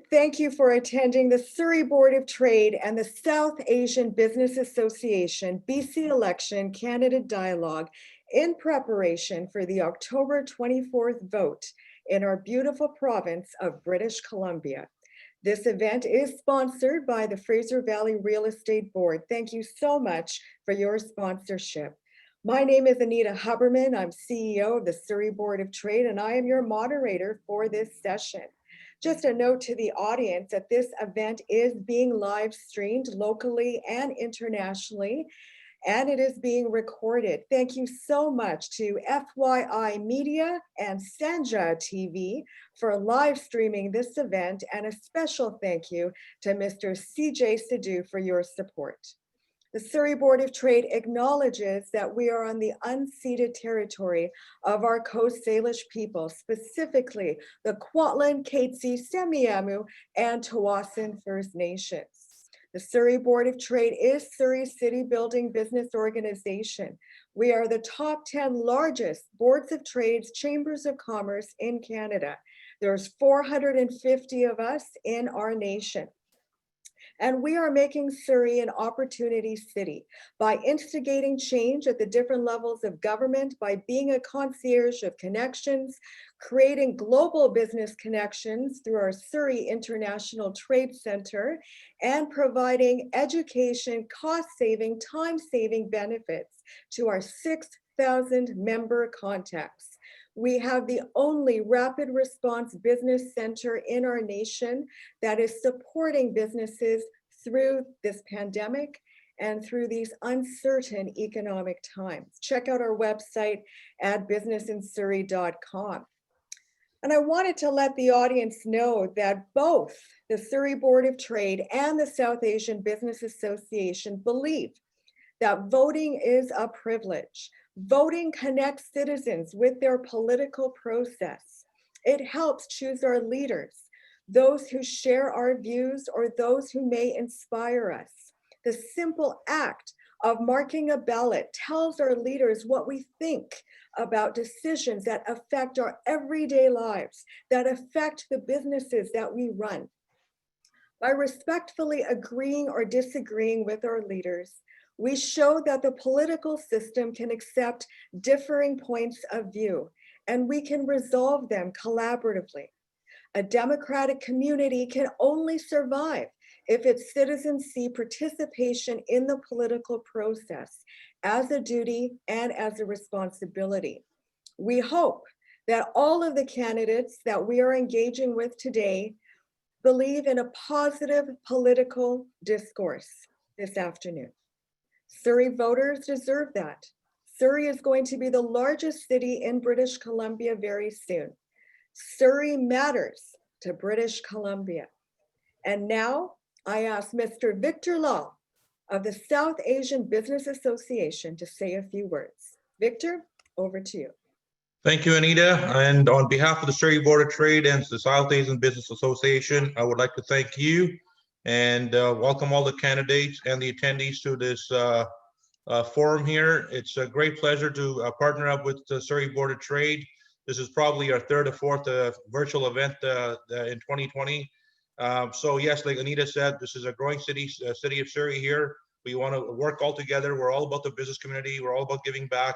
Thank you for attending the Surrey Board of Trade and the South Asian Business Association BC Election Candidate Dialogue in preparation for the October 24th vote in our beautiful province of British Columbia. This event is sponsored by the Fraser Valley Real Estate Board. Thank you so much for your sponsorship. My name is Anita Huberman. I'm CEO of the Surrey Board of Trade, and I am your moderator for this session. Just a note to the audience that this event is being live streamed locally and internationally, and it is being recorded. Thank you so much to FYI Media and Sanja TV for live streaming this event, and a special thank you to Mr. CJ Sidhu for your support. The Surrey Board of Trade acknowledges that we are on the unceded territory of our Coast Salish people, specifically the Kwantlen, Katzie, Semiahmoo, and Tawasin First Nations. The Surrey Board of Trade is Surrey's city building business organization. We are the top 10 largest boards of trades, chambers of commerce in Canada. There's 450 of us in our nation. And we are making Surrey an opportunity city by instigating change at the different levels of government, by being a concierge of connections, creating global business connections through our Surrey International Trade Center, and providing education, cost-saving, time-saving benefits to our 6,000 member contacts. We have the only rapid response business center in our nation that is supporting businesses through this pandemic and through these uncertain economic times. Check out our website at businessinsurrey.com. And I wanted to let the audience know that both the Surrey Board of Trade and the South Asian Business Association believe that voting is a privilege. Voting connects citizens with their political process. It helps choose our leaders, those who share our views or those who may inspire us. The simple act of marking a ballot tells our leaders what we think about decisions that affect our everyday lives, that affect the businesses that we run. By respectfully agreeing or disagreeing with our leaders, we show that the political system can accept differing points of view, and we can resolve them collaboratively. A democratic community can only survive if its citizens see participation in the political process as a duty and as a responsibility. We hope that all of the candidates that we are engaging with today believe in a positive political discourse this afternoon. Surrey voters deserve that. Surrey is going to be the largest city in British Columbia very soon. Surrey matters to British Columbia. And now I ask Mr. Victor Law of the South Asian Business Association to say a few words. Victor, over to you. Thank you, Anita. And on behalf of the Surrey Board of Trade and the South Asian Business Association, I would like to thank you and welcome all the candidates and the attendees to this forum here. It's a great pleasure to partner up with the Surrey Board of Trade. This is probably our third or fourth virtual event in 2020. So yes, like Anita said, this is a growing city of Surrey here. We want to work all together. We're all about the business community. We're all about giving back.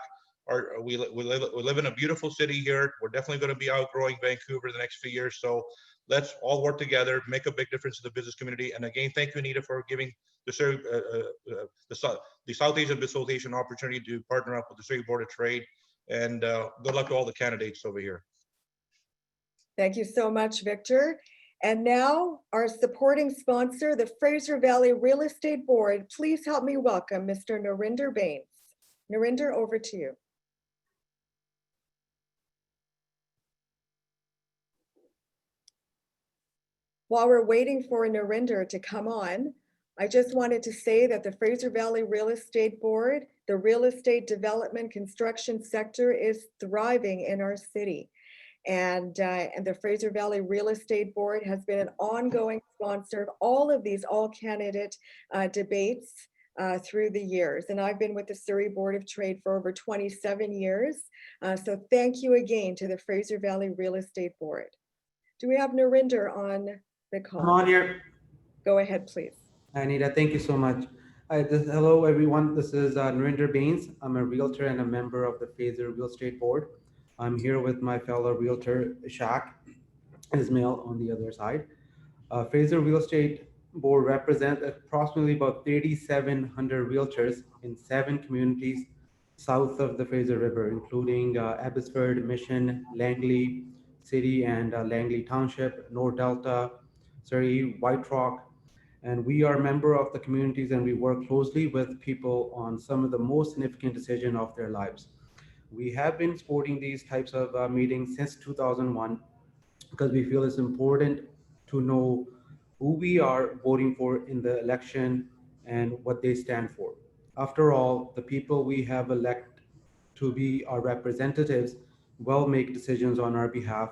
We live in a beautiful city here. We're definitely going to be outgrowing Vancouver the next few years. So let's all work together, make a big difference to the business community. And again, thank you, Anita, for giving the South Asian Association opportunity to partner up with the Surrey Board of Trade. And good luck to all the candidates over here. Thank you so much, Victor. And now our supporting sponsor, the Fraser Valley Real Estate Board. Please help me welcome Mr. Narinder Bains. Narinder, over to you. While we're waiting for Narinder to come on, I just wanted to say that the Fraser Valley Real Estate Board, the real estate development construction sector is thriving in our city. And the Fraser Valley Real Estate Board has been an ongoing sponsor of all of these all-candidate debates through the years. And I've been with the Surrey Board of Trade for over 27 years. So thank you again to the Fraser Valley Real Estate Board. Do we have Narinder on the I'm call. on here. Go ahead, please. Anita, thank you so much. Hello, everyone. This is Narinder Bains. I'm a realtor and a member of the Phaser Real Estate Board. I'm here with my fellow realtor, Shaq Ismail, on the other side. Phaser Real Estate Board represents approximately about 3,700 realtors in 7 communities south of the Fraser River, including Abbotsford, Mission, Langley City, and Langley Township, North Delta, Surrey, White Rock. And we are a member of the communities, and we work closely with people on some of the most significant decisions of their lives. We have been supporting these types of meetings since 2001 because we feel it's important to know who we are voting for in the election and what they stand for. After all, the people we have elected to be our representatives will make decisions on our behalf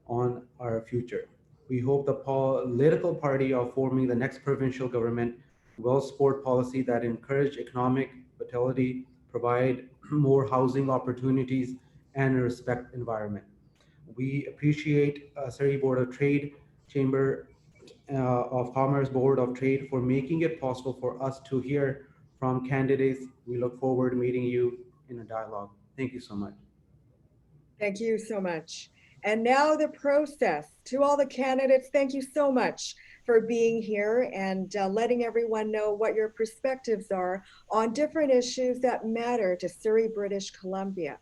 on our future. We hope the political party of forming the next provincial government will support policy that encourage economic vitality, provide more housing opportunities, and respect environment. We appreciate Surrey Board of Trade, Chamber of Commerce Board of Trade for making it possible for us to hear from candidates. We look forward to meeting you in a dialogue. Thank you so much. Thank you so much. And now the process. To all the candidates, thank you so much for being here and letting everyone know what your perspectives are on different issues that matter to Surrey, British Columbia.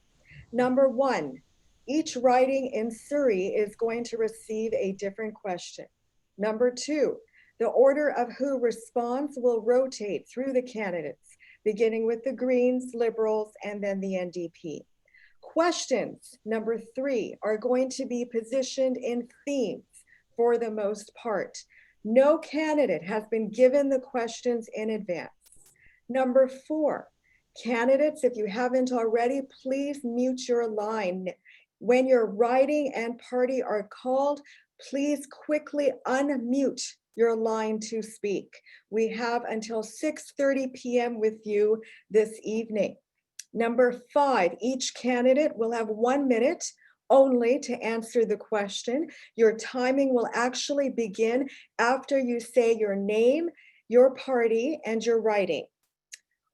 Number one, each riding in Surrey is going to receive a different question. Number two, the order of who responds will rotate through the candidates, beginning with the Greens, Liberals, and then the NDP. Questions, number three, are going to be positioned in themes for the most part. No candidate has been given the questions in advance. Number four, candidates, if you haven't already, please mute your line. When your riding and party are called, please quickly unmute your line to speak. We have until 6:30 p.m. with you this evening. Number five, each candidate will have 1 minute only to answer the question. Your timing will actually begin after you say your name, your party, and your riding.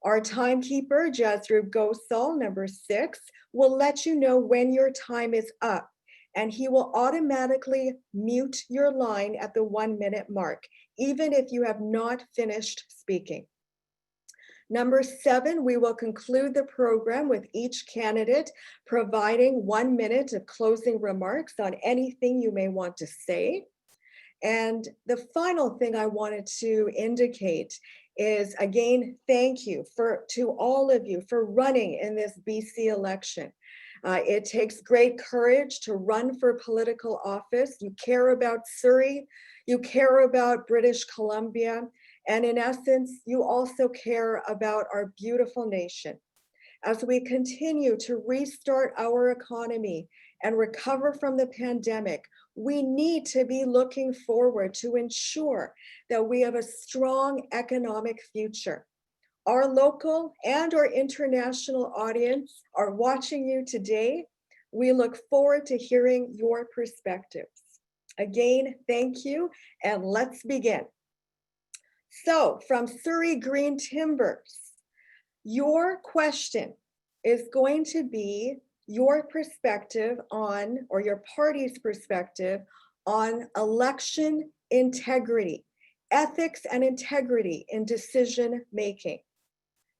Our timekeeper, Jazrub Gosal, number six, will let you know when your time is up, and he will automatically mute your line at the 1 minute mark, even if you have not finished speaking. Number seven, we will conclude the program with each candidate providing 1 minute of closing remarks on anything you may want to say. And the final thing I wanted to indicate is, again, thank you to all of you for running in this BC election. It takes great courage to run for political office. You care about Surrey, you care about British Columbia, and in essence, you also care about our beautiful nation. As we continue to restart our economy and recover from the pandemic, we need to be looking forward to ensure that we have a strong economic future. Our local and our international audience are watching you today. We look forward to hearing your perspectives. Again, thank you, and let's begin. So, from Surrey Green Timbers, your question is going to be your perspective on, or your party's perspective on election integrity, ethics and integrity in decision making.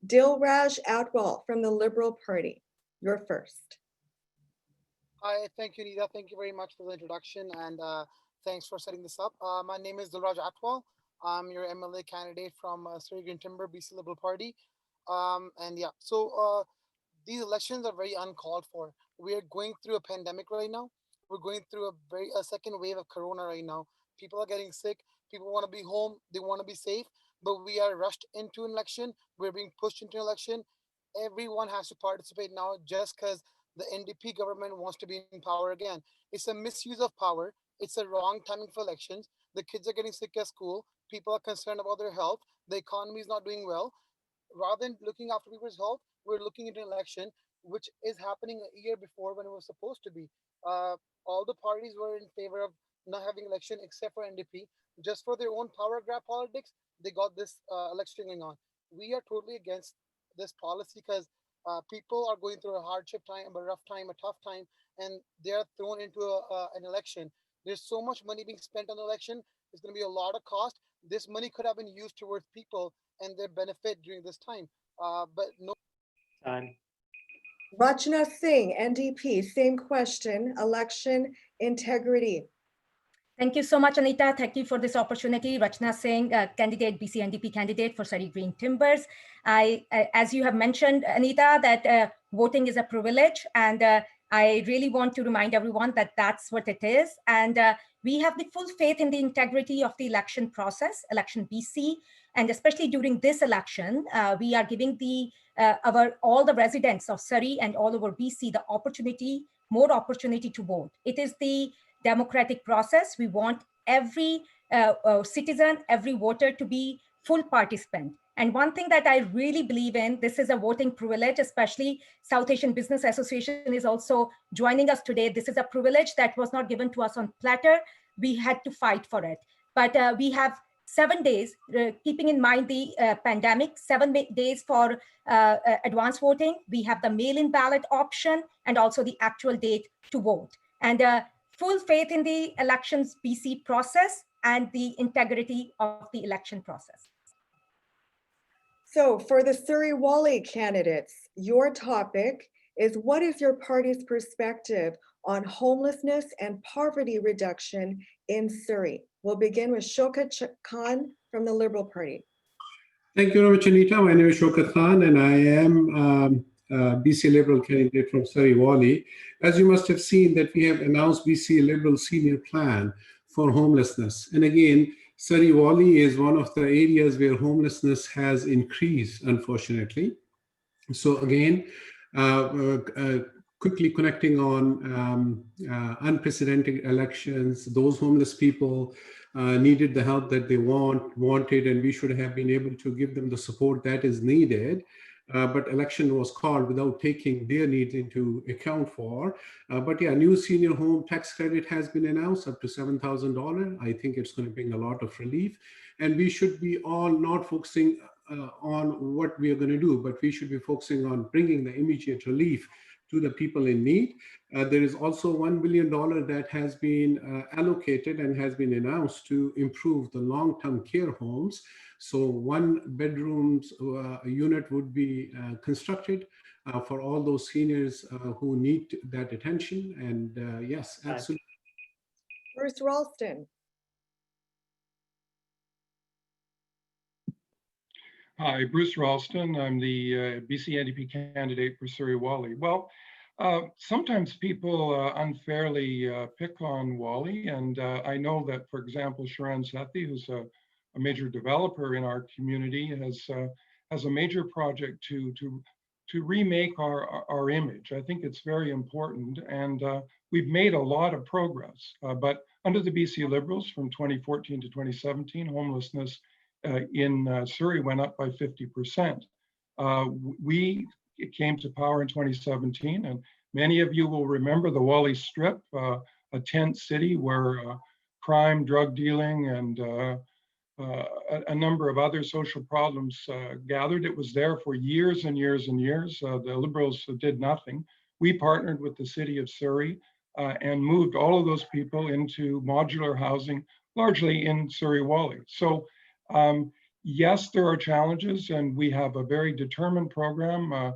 Dilraj Atwal from the Liberal Party, you're first. Hi, thank you, Nida. Thank you very much for the introduction and thanks for setting this up. My name is Dilraj Atwal. I'm your MLA candidate from Surrey Green Timber, BC Liberal Party. And yeah, so these elections are very uncalled for. We are going through a pandemic right now. We're going through a second wave of Corona right now. People are getting sick. People want to be home. They want to be safe. But we are rushed into an election. We're being pushed into an election. Everyone has to participate now just because the NDP government wants to be in power again. It's a misuse of power. It's a wrong timing for elections. The kids are getting sick at school. People are concerned about their health. The economy is not doing well. Rather than looking after people's health, we're looking into an election which is happening a year before when it was supposed to be. Uh, all the parties were in favor of not having election except for NDP. just for their own power grab politics, they got this election going on. We are totally against this policy because people are going through a hardship time, a rough time, a tough time, and they are thrown into an election. There's so much money being spent on the election. There's going to be a lot of cost. This money could have been used towards people and their benefit during this time. But no. Time. Rachna Singh, NDP, same question, election integrity. Thank you so much, Anita. Thank you for this opportunity. Rachna Singh, candidate, BC NDP candidate for Surrey Green Timbers. As you have mentioned, Anita, that voting is a privilege, and I really want to remind everyone that that's what it is. And we have the full faith in the integrity of the election process, election BC, and especially during this election, we are giving all the residents of Surrey and all over BC the opportunity, more opportunity to vote. It is the democratic process. We want every citizen, every voter to be full participant. And one thing that I really believe in, this is a voting privilege, especially South Asian Business Association is also joining us today. This is a privilege that was not given to us on platter. We had to fight for it. But we have 7 days, keeping in mind the pandemic, 7 days for advance voting. We have the mail-in ballot option and also the actual date to vote. And full faith in the elections BC process and the integrity of the election process. So for the Surrey-Wally candidates, your topic is what is your party's perspective on homelessness and poverty reduction in Surrey? We'll begin with Shaukat Khan from the Liberal Party. Thank you very much, Anita. My name is Shaukat Khan, and I am BC Liberal candidate from Surrey-Wally. As you must have seen that we have announced BC Liberal Senior Plan for homelessness. And again, Surrey-Wally is one of the areas where homelessness has increased, unfortunately. So again, quickly connecting on unprecedented elections, those homeless people needed the help that they wanted, and we should have been able to give them the support that is needed. But election was called without taking their needs into account for. But yeah, new senior home tax credit has been announced up to $7,000. I think it's going to bring a lot of relief. And we should be all not focusing on what we are going to do, but we should be focusing on bringing the immediate relief to the people in need. There is also $1 billion that has been allocated and has been announced to improve the long-term care homes. So 1 bedroom unit would be constructed for all those seniors who need that attention. And yes, absolutely. Bruce Ralston. Hi, Bruce Ralston. I'm the BC NDP candidate for Surrey-Wally. Well, sometimes people unfairly pick on Wally, and I know that, for example, Sharan Sethi, who's a major developer in our community, has a major project to remake our image. I think it's very important, and we've made a lot of progress. But under the BC Liberals from 2014 to 2017, homelessness in Surrey went up by 50%. We came to power in 2017, and many of you will remember the Wally Strip, a tent city where crime, drug dealing, and a number of other social problems gathered. It was there for years and years and years. The Liberals did nothing. We partnered with the city of Surrey and moved all of those people into modular housing, largely in Surrey-Wally. So yes, there are challenges, and we have a very determined program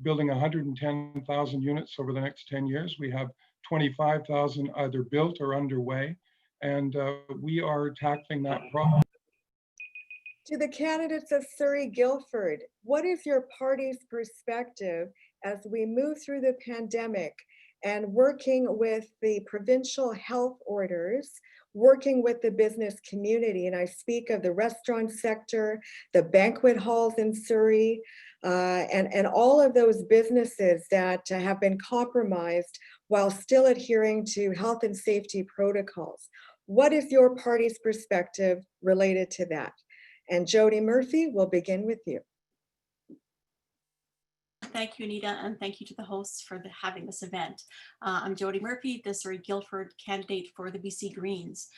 building 110,000 units over the next 10 years. We have 25,000 either built or underway, and we are tackling that problem. To the candidates of Surrey-Guildford, what is your party's perspective as we move through the pandemic and working with the provincial health orders, working with the business community? And I speak of the restaurant sector, the banquet halls in Surrey, and all of those businesses that have been compromised while still adhering to health and safety protocols. What is your party's perspective related to that? And Jody Murphy, we'll begin with you. Thank you, Anita, and thank you to the hosts for having this event. I'm Jody Murphy, the Surrey Guildford candidate for the BC Greens.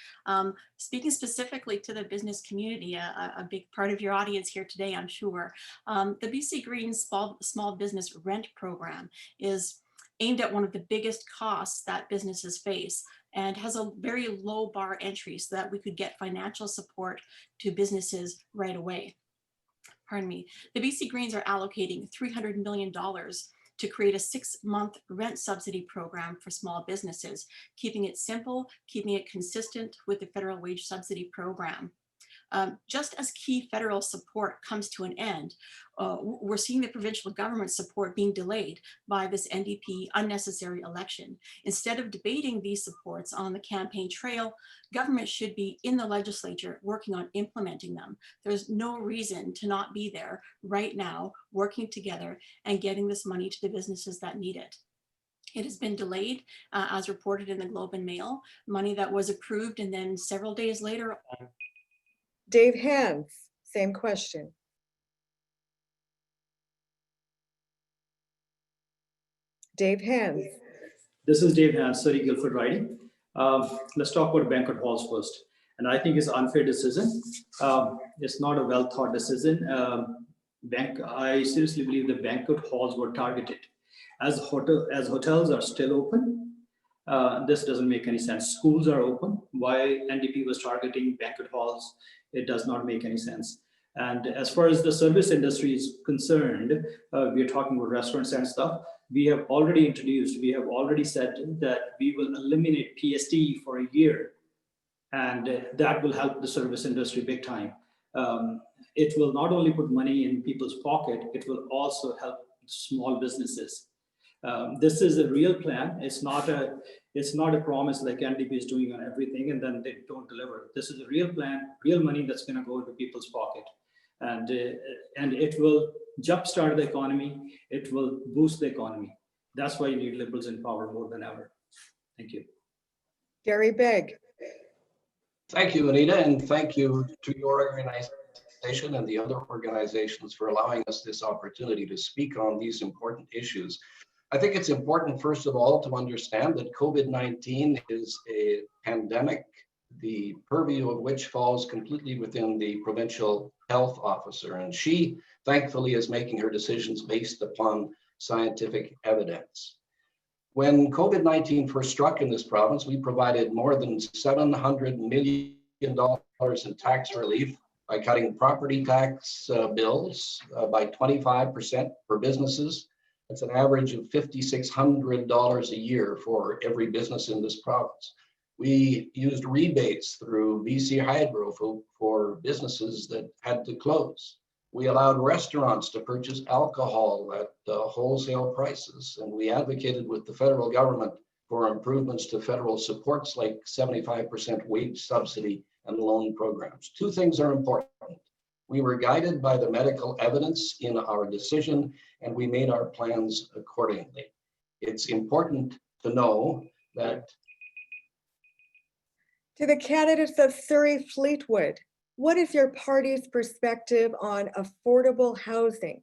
Speaking specifically to the business community, a big part of your audience here today, I'm sure. The BC Greens small business rent program is aimed at one of the biggest costs that businesses face and has a very low bar entry so that we could get financial support to businesses right away. Pardon me. The BC Greens are allocating $300 million to create a 6-month rent subsidy program for small businesses, keeping it simple, keeping it consistent with the federal wage subsidy program. Just as key federal support comes to an end, we're seeing the provincial government support being delayed by this NDP unnecessary election. Instead of debating these supports on the campaign trail, government should be in the legislature working on implementing them. There's no reason to not be there right now, working together and getting this money to the businesses that need it. It has been delayed, as reported in the Globe and Mail, money that was approved and then several days later. Dave Hands, same question. Dave Hands. This is Dave Hands, Surrey Guildford riding. Let's talk about banquet halls first. And I think it's an unfair decision. It's not a well thought decision. I seriously believe the banquet halls were targeted. As hotels are still open, this doesn't make any sense. Schools are open. Why NDP was targeting banquet halls, it does not make any sense. And as far as the service industry is concerned, we are talking about restaurants and stuff. We have already said that we will eliminate PST for a year, and that will help the service industry big time. It will not only put money in people's pocket, it will also help small businesses. This is a real plan. It's not a promise like NDP is doing on everything and then they don't deliver. This is a real plan, real money that's going to go into people's pocket, and it will jumpstart the economy. It will boost the economy. That's why you need Liberals in power more than ever. Thank you. Gary Begg. Thank you, Anita, and thank you to your organization and the other organizations for allowing us this opportunity to speak on these important issues. I think it's important, first of all, to understand that COVID-19 is a pandemic, the purview of which falls completely within the provincial health officer. And she, thankfully, is making her decisions based upon scientific evidence. When COVID-19 first struck in this province, we provided more than $700 million in tax relief by cutting property tax bills by 25% for businesses. It's an average of $5,600 a year for every business in this province. We used rebates through BC Hydro for businesses that had to close. We allowed restaurants to purchase alcohol at wholesale prices, and we advocated with the federal government for improvements to federal supports like 75% wage subsidy and loan programs. Two things are important. We were guided by the medical evidence in our decision, and we made our plans accordingly. It's important to know that. To the candidates of Surrey Fleetwood, what is your party's perspective on affordable housing?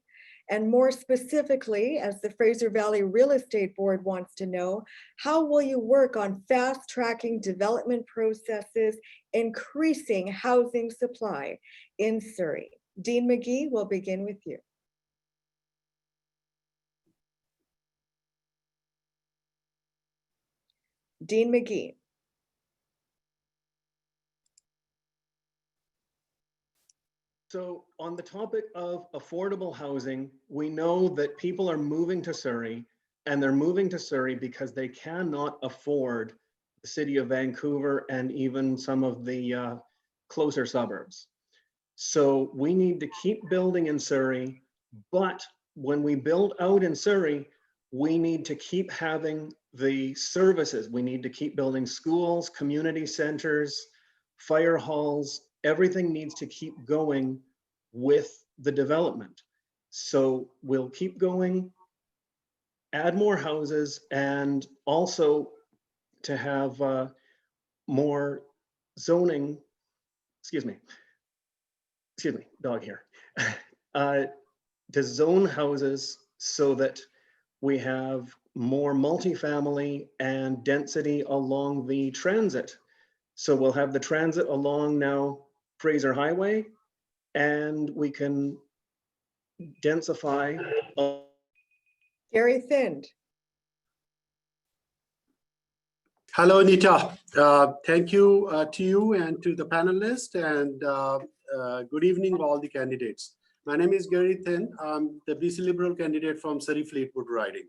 And more specifically, as the Fraser Valley Real Estate Board wants to know, how will you work on fast-tracking development processes, increasing housing supply in Surrey? Dean McGee, we'll begin with you. Dean McGee. So on the topic of affordable housing, we know that people are moving to Surrey, and they're moving to Surrey because they cannot afford the city of Vancouver and even some of the closer suburbs. So we need to keep building in Surrey, but when we build out in Surrey, we need to keep having the services. We need to keep building schools, community centers, fire halls. Everything needs to keep going with the development. So we'll keep going, add more houses, and also to have more zoning, excuse me, dog here, to zone houses so that we have more multifamily and density along the transit. So we'll have the transit along now Fraser Highway, and we can densify. Gary Thind. Hello, Anita. Thank you to you and to the panelists, and good evening, all the candidates. My name is Gary Thind. I'm the BC Liberal candidate from Surrey Fleetwood riding.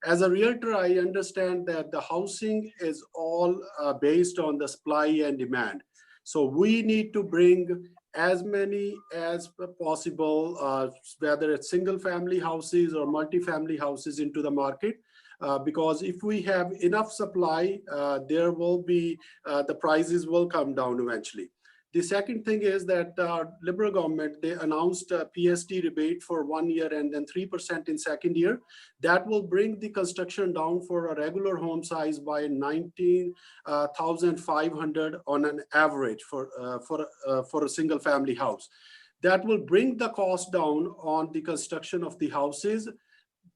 As a realtor, I understand that the housing is all based on the supply and demand. So we need to bring as many as possible, whether it's single family houses or multi-family houses into the market. Because if we have enough supply, there will be, the prices will come down eventually. The second thing is that Liberal government, they announced a PST rebate for 1 year and then 3% in second year. That will bring the construction down for a regular home size by 19,500 on an average for a single family house. That will bring the cost down on the construction of the houses,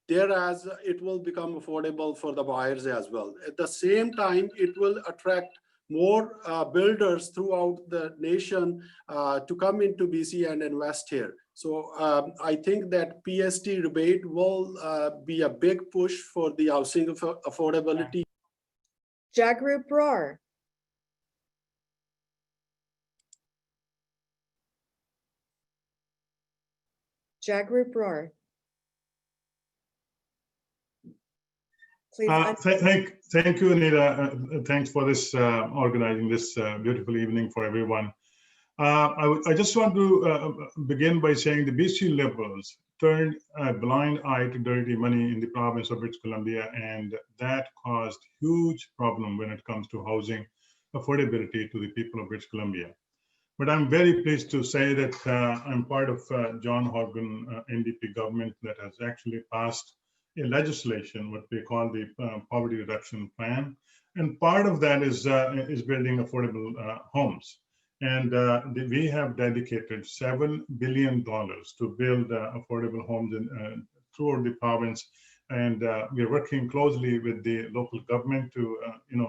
whereas it will become affordable for the buyers as well. At the same time, it will attract more builders throughout the nation to come into BC and invest here. So I think that PST rebate will be a big push for the housing affordability. Jagrup Brar. Jagrup Brar. Please. Thank you, Anita. Thanks for this organizing this beautiful evening for everyone. I just want to begin by saying the BC Liberals turned a blind eye to dirty money in the province of British Columbia, and that caused huge problem when it comes to housing affordability to the people of British Columbia. But I'm very pleased to say that I'm part of John Horgan NDP government that has actually passed a legislation, what we call the poverty reduction plan, and part of that is building affordable homes. And we have dedicated $7 billion to build affordable homes throughout the province, and we're working closely with the local government to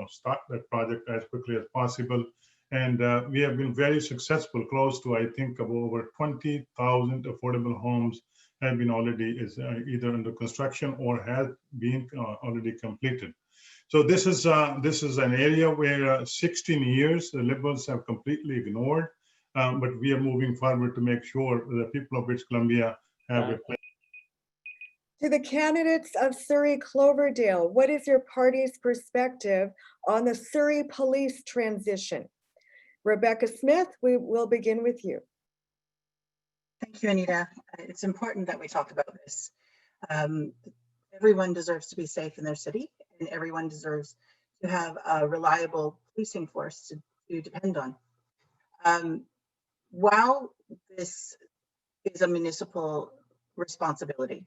start that project as quickly as possible. And we have been very successful, close to I think of over 20,000 affordable homes have been already either under construction or have been already completed. So this is an area where 16 years the Liberals have completely ignored, but we are moving forward to make sure that the people of British Columbia have a place. To the candidates of Surrey Cloverdale, what is your party's perspective on the Surrey police transition? Rebecca Smith, we will begin with you. Thank you, Anita. It's important that we talk about this. Everyone deserves to be safe in their city, and everyone deserves to have a reliable policing force to depend on. While this is a municipal responsibility,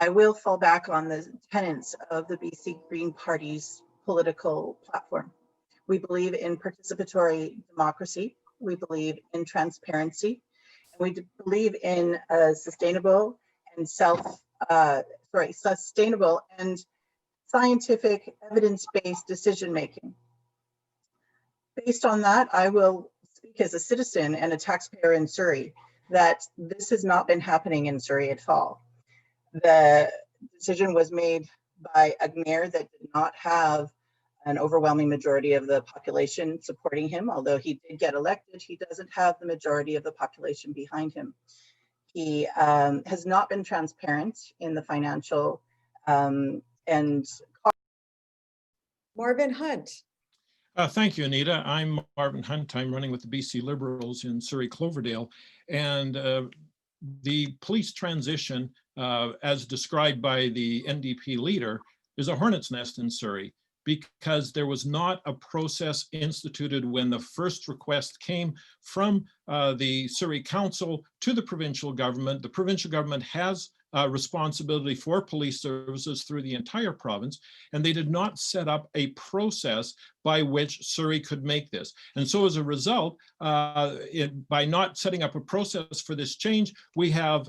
I will fall back on the tenets of the BC Green Party's political platform. We believe in participatory democracy. We believe in transparency. We believe in sustainable and sustainable and scientific evidence-based decision-making. Based on that, I will speak as a citizen and a taxpayer in Surrey that this has not been happening in Surrey at all. The decision was made by a mayor that did not have an overwhelming majority of the population supporting him. Although he did get elected, he doesn't have the majority of the population behind him. He has not been transparent in the financial and Marvin Hunt. Thank you, Anita. I'm Marvin Hunt. I'm running with the BC Liberals in Surrey Cloverdale. And the police transition, as described by the NDP leader, is a hornet's nest in Surrey, because there was not a process instituted when the first request came from the Surrey Council to the provincial government. The provincial government has responsibility for police services through the entire province, and they did not set up a process by which Surrey could make this. And so as a result, by not setting up a process for this change, we have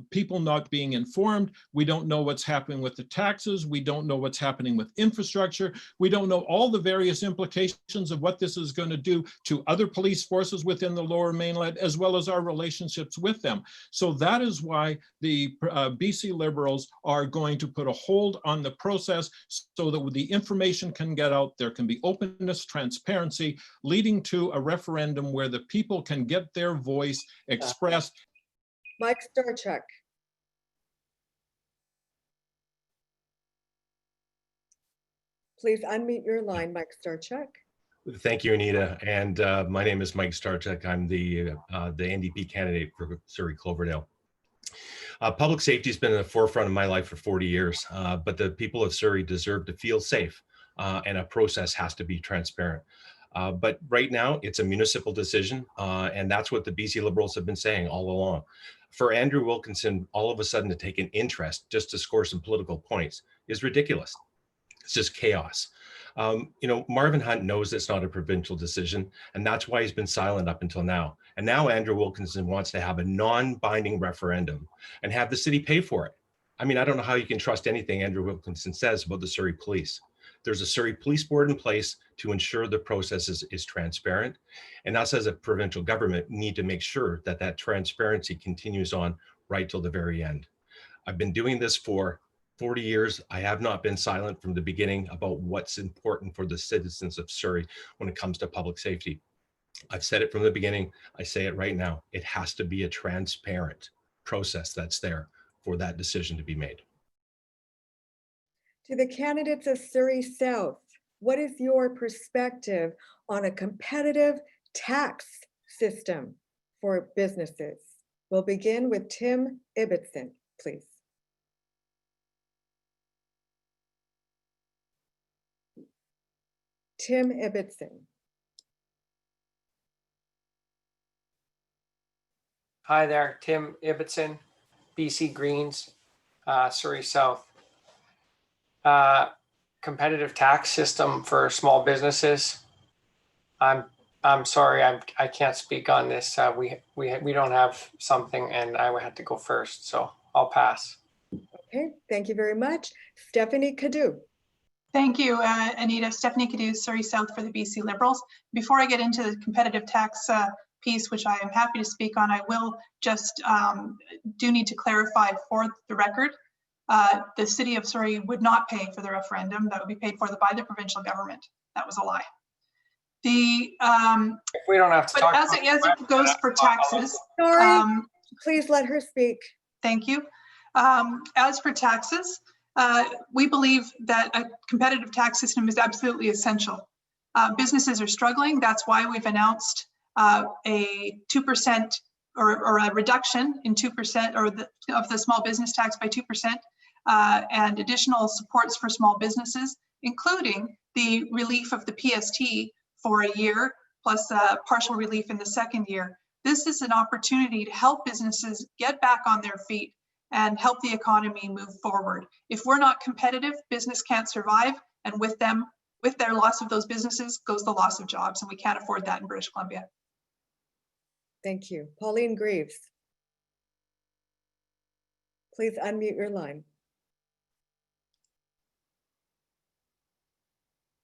people not being informed. We don't know what's happening with the taxes. We don't know what's happening with infrastructure. We don't know all the various implications of what this is going to do to other police forces within the Lower Mainland, as well as our relationships with them. So that is why the BC Liberals are going to put a hold on the process so that the information can get out, there can be openness, transparency, leading to a referendum where the people can get their voice expressed. Mike Starchuk. Please unmute your line, Mike Starchuk. Thank you, Anita. And my name is Mike Starchuk. I'm the NDP candidate for Surrey Cloverdale. Public safety has been in the forefront of my life for 40 years, but the people of Surrey deserve to feel safe, and a process has to be transparent. But right now, it's a municipal decision, and that's what the BC Liberals have been saying all along. For Andrew Wilkinson, all of a sudden to take an interest just to score some political points is ridiculous. It's just chaos. You know, Marvin Hunt knows it's not a provincial decision, and that's why he's been silent up until now. And now Andrew Wilkinson wants to have a non-binding referendum and have the city pay for it. I mean, I don't know how you can trust anything Andrew Wilkinson says about the Surrey Police. There's a Surrey Police Board in place to ensure the process is transparent. And us as a provincial government need to make sure that that transparency continues on right till the very end. I've been doing this for 40 years. I have not been silent from the beginning about what's important for the citizens of Surrey when it comes to public safety. I've said it from the beginning. I say it right now. It has to be a transparent process that's there for that decision to be made. To the candidates of Surrey South, what is your perspective on a competitive tax system for businesses? We'll begin with Tim Ibbotson, please. Tim Ibbotson. Hi there, Tim Ibbotson, BC Greens, Surrey South. Competitive tax system for small businesses. I'm sorry, I can't speak on this. We don't have something, and I would have to go first, so I'll pass. Okay, thank you very much. Stephanie Cadieux. Thank you, Anita. Stephanie Cadieux, Surrey South for the BC Liberals. Before I get into the competitive tax piece, which I am happy to speak on, I will just do need to clarify for the record. The city of Surrey would not pay for the referendum. That would be paid for by the provincial government. That was a lie. If we don't have to talk as it goes for taxes. Sorry, please let her speak. Thank you. As for taxes, we believe that a competitive tax system is absolutely essential. Businesses are struggling. That's why we've announced a 2% or a reduction in 2% of the small business tax by 2%, and additional supports for small businesses, including the relief of the PST for a year, plus partial relief in the second year. This is an opportunity to help businesses get back on their feet and help the economy move forward. If we're not competitive, business can't survive, and with their loss of those businesses goes the loss of jobs, and we can't afford that in British Columbia. Thank you. Pauline Greaves. Please unmute your line.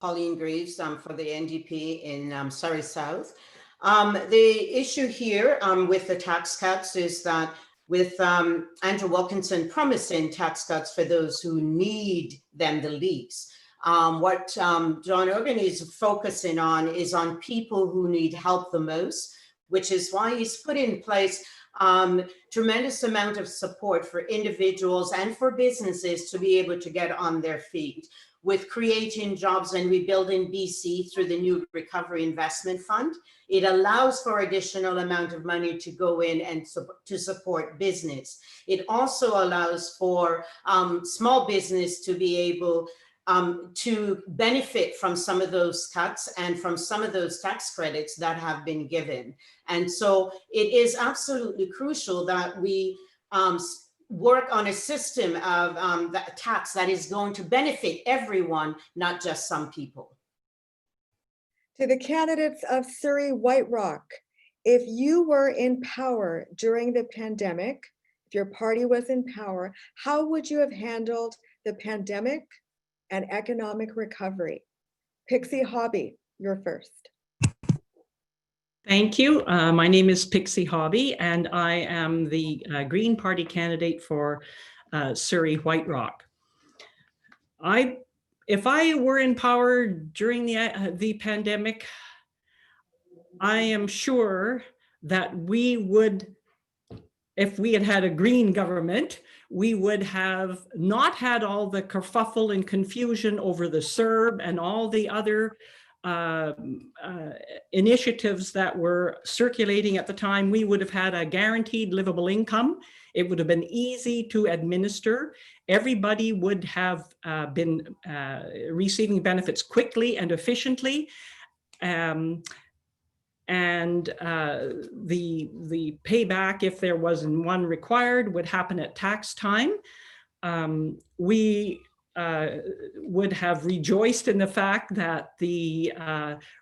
Pauline Greaves for the NDP in Surrey South. The issue here with the tax cuts is that with Andrew Wilkinson promising tax cuts for those who need them the least, what John Organ is focusing on is on people who need help the most, which is why he's put in place tremendous amount of support for individuals and for businesses to be able to get on their feet, with creating jobs and rebuilding BC through the new Recovery Investment Fund. It allows for additional amount of money to go in and to support business. It also allows for small business to be able to benefit from some of those cuts and from some of those tax credits that have been given. And so it is absolutely crucial that we work on a system of tax that is going to benefit everyone, not just some people. To the candidates of Surrey White Rock, if you were in power during the pandemic, if your party was in power, how would you have handled the pandemic and economic recovery? Pixie Hobby, you're first. Thank you. My name is Pixie Hobby, and I am the Green Party candidate for Surrey White Rock. If I were in power during the pandemic, I am sure that we would, if we had had a green government, we would have not had all the kerfuffle and confusion over the CERB and all the other initiatives that were circulating at the time. We would have had a guaranteed livable income. It would have been easy to administer. Everybody would have been receiving benefits quickly and efficiently. And the payback, if there wasn't one required, would happen at tax time. We would have rejoiced in the fact that the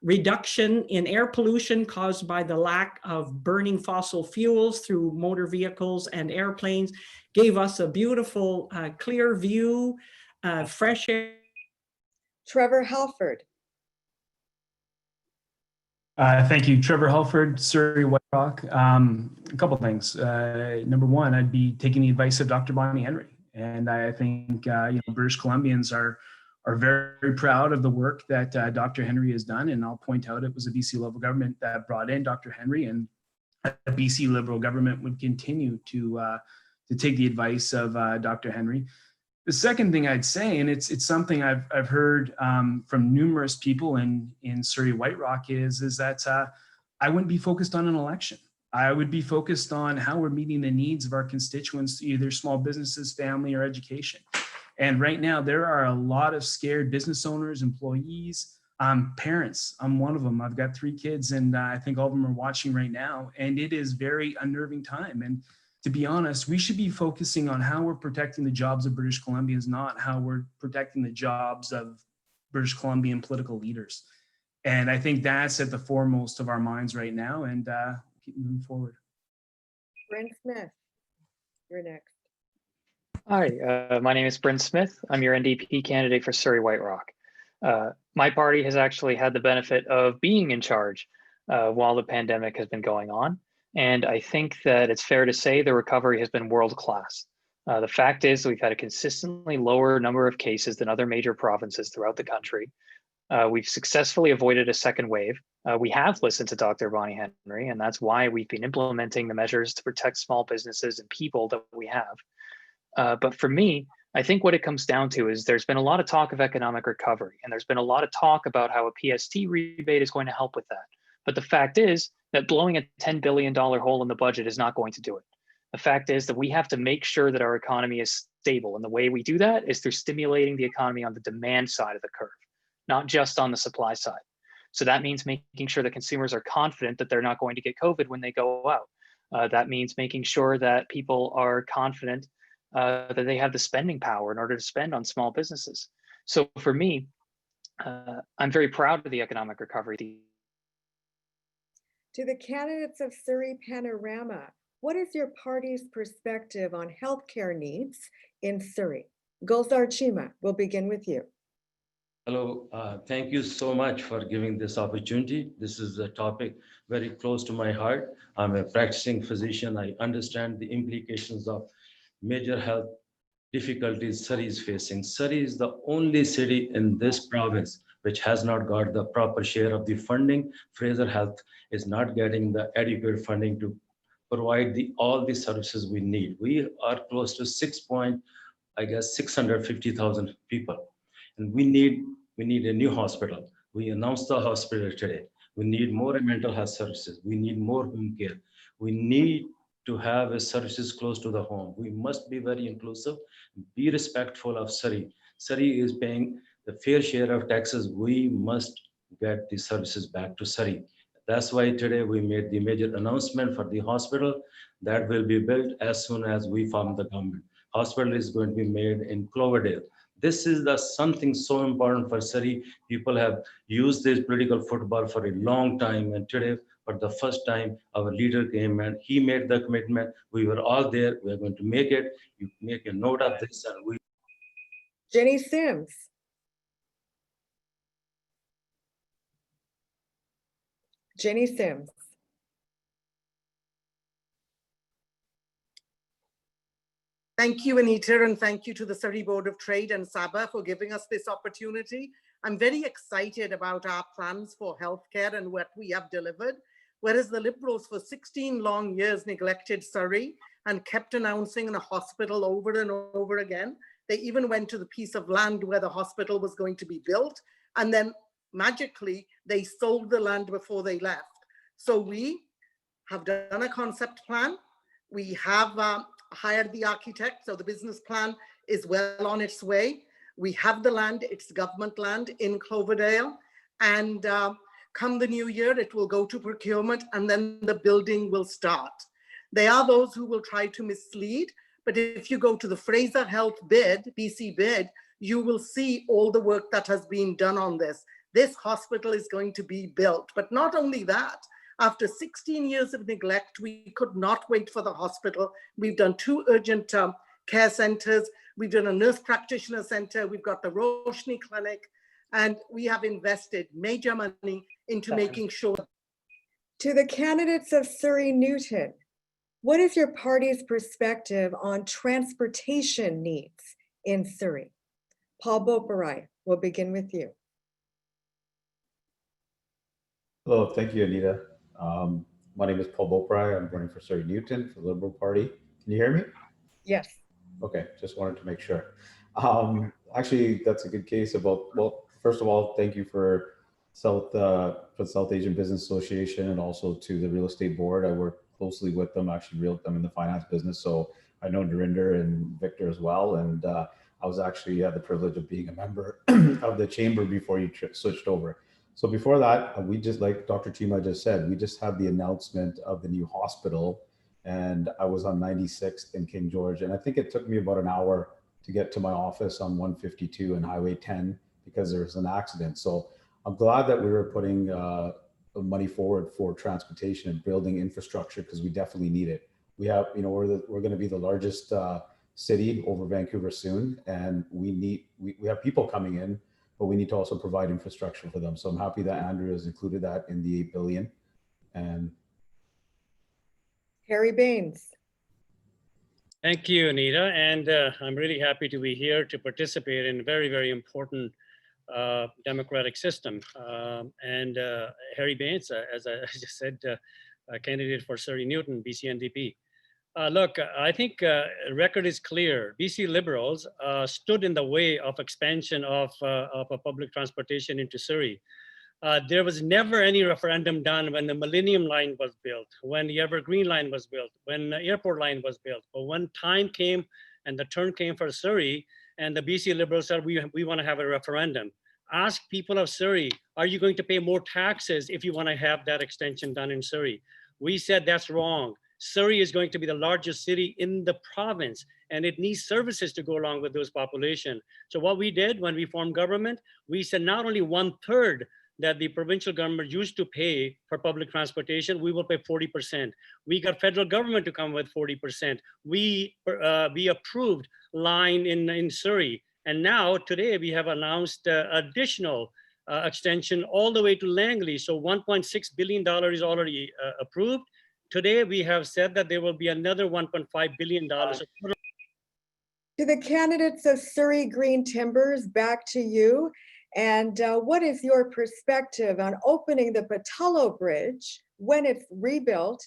reduction in air pollution caused by the lack of burning fossil fuels through motor vehicles and airplanes gave us a beautiful, clear view, fresh air. Trevor Halford. Thank you, Trevor Halford, Surrey White Rock. A couple things. Number one, I'd be taking the advice of Dr. Bonnie Henry. And I think British Columbians are very proud of the work that Dr. Henry has done. And I'll point out it was a BC Liberal government that brought in Dr. Henry, and a BC Liberal government would continue to take the advice of Dr. Henry. The second thing I'd say, and it's something I've heard from numerous people in Surrey White Rock, is that I wouldn't be focused on an election. I would be focused on how we're meeting the needs of our constituents, either small businesses, family, or education. And right now, there are a lot of scared business owners, employees, parents. I'm one of them. I've got 3 kids, and I think all of them are watching right now. And it is very unnerving time. And to be honest, we should be focusing on how we're protecting the jobs of British Columbians, not how we're protecting the jobs of British Columbian political leaders. And I think that's at the foremost of our minds right now, and keep moving forward. Bryn Smith, you're next. Hi, my name is Bryn Smith. I'm your NDP candidate for Surrey White Rock. My party has actually had the benefit of being in charge while the pandemic has been going on. And I think that it's fair to say the recovery has been world-class. The fact is we've had a consistently lower number of cases than other major provinces throughout the country. We've successfully avoided a second wave. We have listened to Dr. Bonnie Henry, and that's why we've been implementing the measures to protect small businesses and people that we have. But for me, I think what it comes down to is there's been a lot of talk of economic recovery, and there's been a lot of talk about how a PST rebate is going to help with that. But the fact is that blowing a $10 billion hole in the budget is not going to do it. The fact is that we have to make sure that our economy is stable. And the way we do that is through stimulating the economy on the demand side of the curve, not just on the supply side. So that means making sure that consumers are confident that they're not going to get COVID when they go out. That means making sure that people are confident that they have the spending power in order to spend on small businesses. So for me, I'm very proud of the economic recovery. To the candidates of Surrey Panorama, what is your party's perspective on healthcare needs in Surrey? Gulzar Chima, we'll begin with you. Hello, thank you so much for giving this opportunity. This is a topic very close to my heart. I'm a practicing physician. I understand the implications of major health difficulties Surrey is facing. Surrey is the only city in this province which has not got the proper share of the funding. Fraser Health is not getting the adequate funding to provide all the services we need. We are close to 650,000 people. And we need a new hospital. We announced the hospital today. We need more mental health services. We need more home care. We need to have services close to the home. We must be very inclusive, be respectful of Surrey. Surrey is paying the fair share of taxes. We must get the services back to Surrey. That's why today we made the major announcement for the hospital that will be built as soon as we form the government. Hospital is going to be made in Cloverdale. This is the something so important for Surrey. People have used this political football for a long time, and today, for the first time, our leader came and he made the commitment. We were all there. We are going to make it. You make a note of this, and we. Jenny Sims. Jenny Sims. Thank you, Anita, and thank you to the Surrey Board of Trade and SABA for giving us this opportunity. I'm very excited about our plans for healthcare and what we have delivered. Whereas the Liberals for 16 long years neglected Surrey and kept announcing a hospital over and over again. They even went to the piece of land where the hospital was going to be built, and then magically they sold the land before they left. So we have done a concept plan. We have hired the architect, so the business plan is well on its way. We have the land, it's government land in Cloverdale, and come the new year, it will go to procurement and then the building will start. There are those who will try to mislead, but if you go to the Fraser Health bid, BC bid, you will see all the work that has been done on this. This hospital is going to be built, but not only that, after 16 years of neglect, we could not wait for the hospital. We've done 2 urgent care centers. We've done a nurse practitioner center. We've got the Roshni Clinic, and we have invested major money into making sure. To the candidates of Surrey Newton, what is your party's perspective on transportation needs in Surrey? Paul Boparai, we'll begin with you. Hello, thank you, Anita. My name is Paul Boparai. I'm running for Surrey Newton for the Liberal Party. Can you hear me? Yes. Okay, just wanted to make sure. Actually, that's a good case about, well, first of all, thank you for South Asian Business Association and also to the Real Estate Board. I work closely with them, actually I'm in the finance business, so I know Narinder and Victor as well. And I was actually had the privilege of being a member of the chamber before you switched over. So before that, we just, like Dr. Chima just said, we just had the announcement of the new hospital, and I was on 96th in King George. And I think it took me about an hour to get to my office on 152 and Highway 10 because there was an accident. So I'm glad that we were putting money forward for transportation and building infrastructure because we definitely need it. We have, we're going to be the largest city over Vancouver soon, and we have people coming in, but we need to also provide infrastructure for them. So I'm happy that Andrew has included that in the 8 billion. And Harry Baines. Thank you, Anita. And I'm really happy to be here to participate in a very, very important democratic system. Harry Baines, as I just said, a candidate for Surrey Newton, BC NDP. Look, I think record is clear. BC Liberals stood in the way of expansion of a public transportation into Surrey. There was never any referendum done when the Millennium Line was built, when the Evergreen Line was built, when the airport line was built. But when time came and the turn came for Surrey, and the BC Liberals said, we want to have a referendum. Ask people of Surrey, are you going to pay more taxes if you want to have that extension done in Surrey? We said that's wrong. Surrey is going to be the largest city in the province, and it needs services to go along with those population. So what we did when we formed government, we said not only 1/3 that the provincial government used to pay for public transportation, we will pay 40%. We got federal government to come with 40%. We approved line in Surrey. And now today we have announced additional extension all the way to Langley. So $1.6 billion is already approved. Today, we have said that there will be another $1.5 billion. To the candidates of Surrey Green Timbers, back to you. And what is your perspective on opening the Pattullo Bridge when it's rebuilt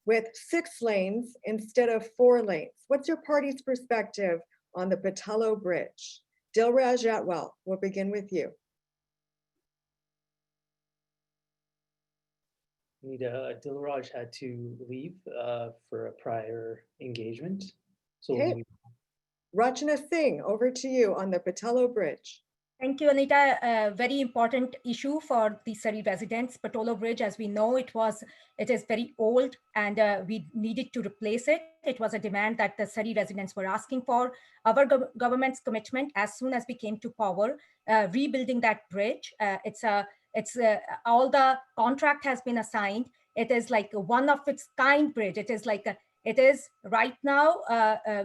with 6 lanes instead of 4 lanes? What's your party's perspective on the Pattullo Bridge? Dilraj Atwal, we'll begin with you. Dilraj had to leave for a prior engagement. So okay. Rachna Singh, over to you on the Pattullo Bridge. Thank you, Anita. A very important issue for the Surrey residents. Patolo Bridge, as we know, it is very old, and we needed to replace it. It was a demand that the Surrey residents were asking for. Our government's commitment, as soon as we came to power, rebuilding that bridge. All the contract has been assigned. It is like a one of its kind bridge. It is right now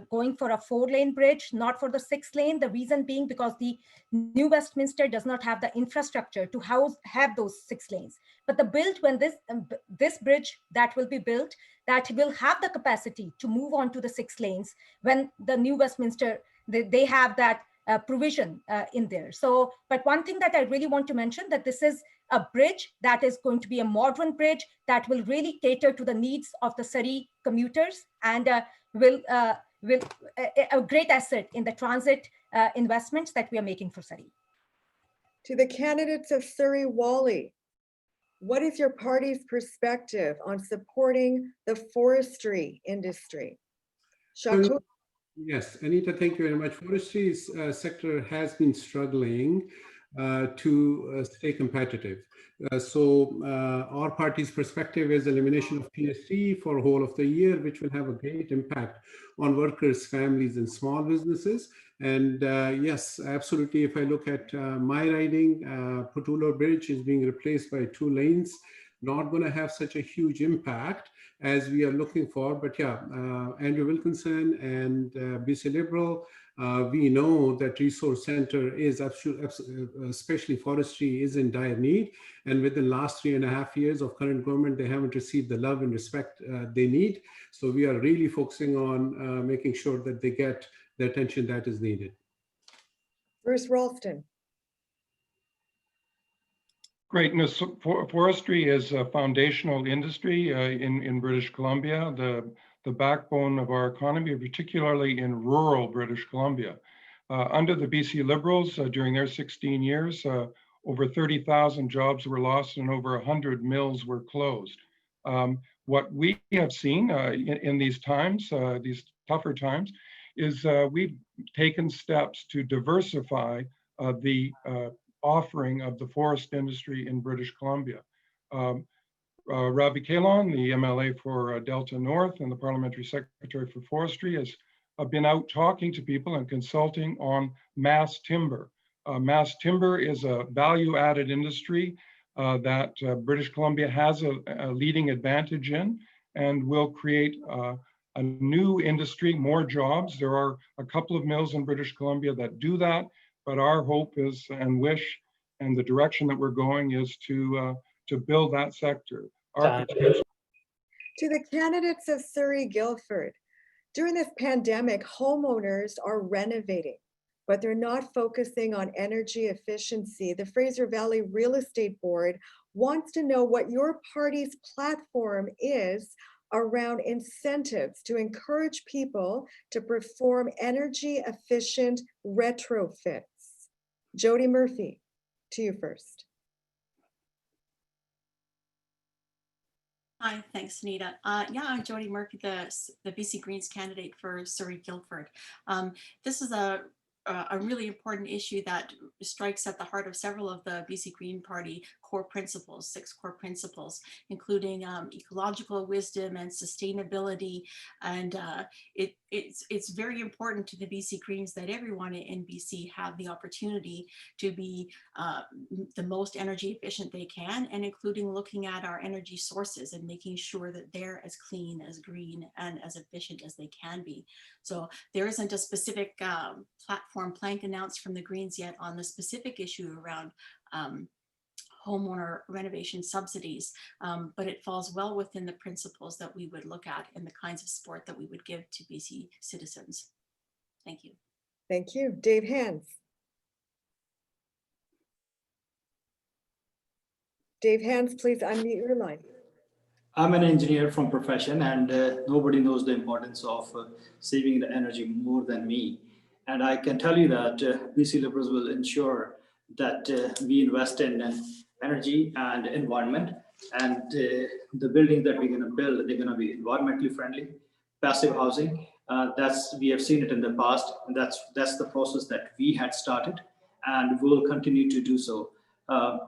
going for a 4-lane bridge, not for the 6-lane. The reason being because the New Westminster does not have the infrastructure to have those 6 lanes. But when this bridge that will be built, that will have the capacity to move on to the 6 lanes when the New Westminster, they have that provision in there. So, but one thing that I really want to mention, that this is a bridge that is going to be a modern bridge that will really cater to the needs of the Surrey commuters, and will a great asset in the transit investments that we are making for Surrey. To the candidates of Surrey, Wally, what is your party's perspective on supporting the forestry industry? Shakur? Yes, Anita, thank you very much. Forestry sector has been struggling to stay competitive. So our party's perspective is elimination of PST for whole of the year, which will have a great impact on workers, families, and small businesses. And yes, absolutely. If I look at my riding, Patolo Bridge is being replaced by 2 lanes. Not going to have such a huge impact as we are looking for. But yeah, Andrew Wilkinson and BC Liberal, we know that resource center is especially forestry is in dire need. And within the last 3.5 years of current government, they haven't received the love and respect they need. So we are really focusing on making sure that they get the attention that is needed. Bruce Ralston. Great. No, so forestry is a foundational industry in British Columbia, the backbone of our economy, particularly in rural British Columbia. Under the BC Liberals, during their 16 years, over 30,000 jobs were lost and over 100 mills were closed. What we have seen in these times, these tougher times, is we've taken steps to diversify the offering of the forest industry in British Columbia. Ravi Kahlon, the MLA for Delta North and the Parliamentary Secretary for Forestry, has been out talking to people and consulting on mass timber. Mass timber is a value-added industry that British Columbia has a leading advantage in, and will create a new industry, more jobs. There are a couple of mills in British Columbia that do that, but our hope is and wish, and the direction that we're going is to build that sector. To the candidates of Surrey Guildford, during this pandemic, homeowners are renovating, but they're not focusing on energy efficiency. The Fraser Valley Real Estate Board wants to know what your party's platform is around incentives to encourage people to perform energy efficient retrofits. Jody Murphy, to you first. Hi, thanks, Anita. Yeah, I'm Jody Murphy, the BC Greens candidate for Surrey Guildford. This is a really important issue that strikes at the heart of several of the BC Green Party core principles, 6 core principles, including ecological wisdom and sustainability. And it's very important to the BC Greens that everyone in BC have the opportunity to be the most energy efficient they can, and including looking at our energy sources and making sure that they're as clean, as green, and as efficient as they can be. So there isn't a specific platform plank announced from the Greens yet on the specific issue around homeowner renovation subsidies, but it falls well within the principles that we would look at and the kinds of support that we would give to BC citizens. Thank you. Thank you. Dave Hands. Dave Hands, please unmute your line. I'm an engineer from profession, and nobody knows the importance of saving the energy more than me. And I can tell you that BC Liberals will ensure that we invest in energy and environment, and the buildings that we're going to build, they're going to be environmentally friendly, passive housing. We have seen it in the past, and that's the process that we had started. and will continue to do so.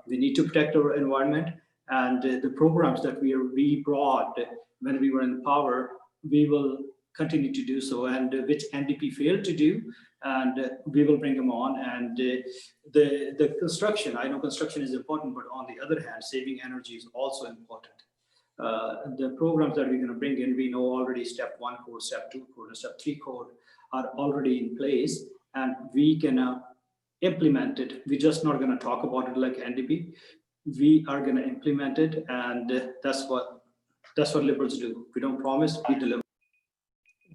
We need to protect our environment, and the programs that we brought when we were in power, we will continue to do so, and which NDP failed to do, and we will bring them on. And the construction, I know construction is important, but on the other hand, saving energy is also important. The programs that we're going to bring in, we know already step 1 code, step 2 code, and step 3 code are already in place, and we can implement it. We're just not going to talk about it like NDP. We are going to implement it, and that's what liberals do. We don't promise, we deliver.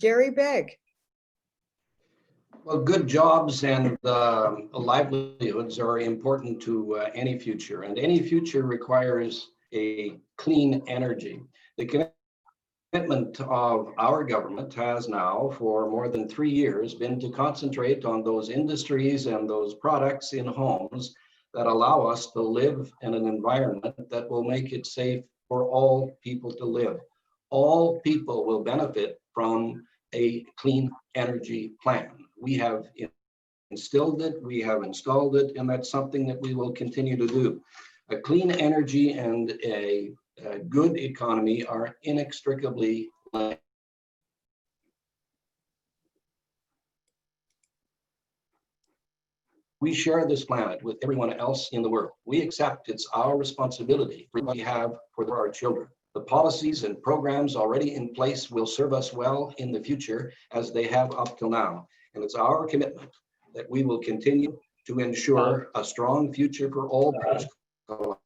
Gary Begg. Well, good jobs and livelihoods are important to any future, and any future requires a clean energy. The commitment of our government has now, for more than 3 years, been to concentrate on those industries and those products in homes that allow us to live in an environment that will make it safe for all people to live. All people will benefit from a clean energy plan. We have instilled it, we have installed it, and that's something that we will continue to do. A clean energy and a good economy are inextricably linked. We share this planet with everyone else in the world. We accept it's our responsibility for what we have for our children. The policies and programs already in place will serve us well in the future, as they have up till now. And it's our commitment that we will continue to ensure a strong future for all British Columbia.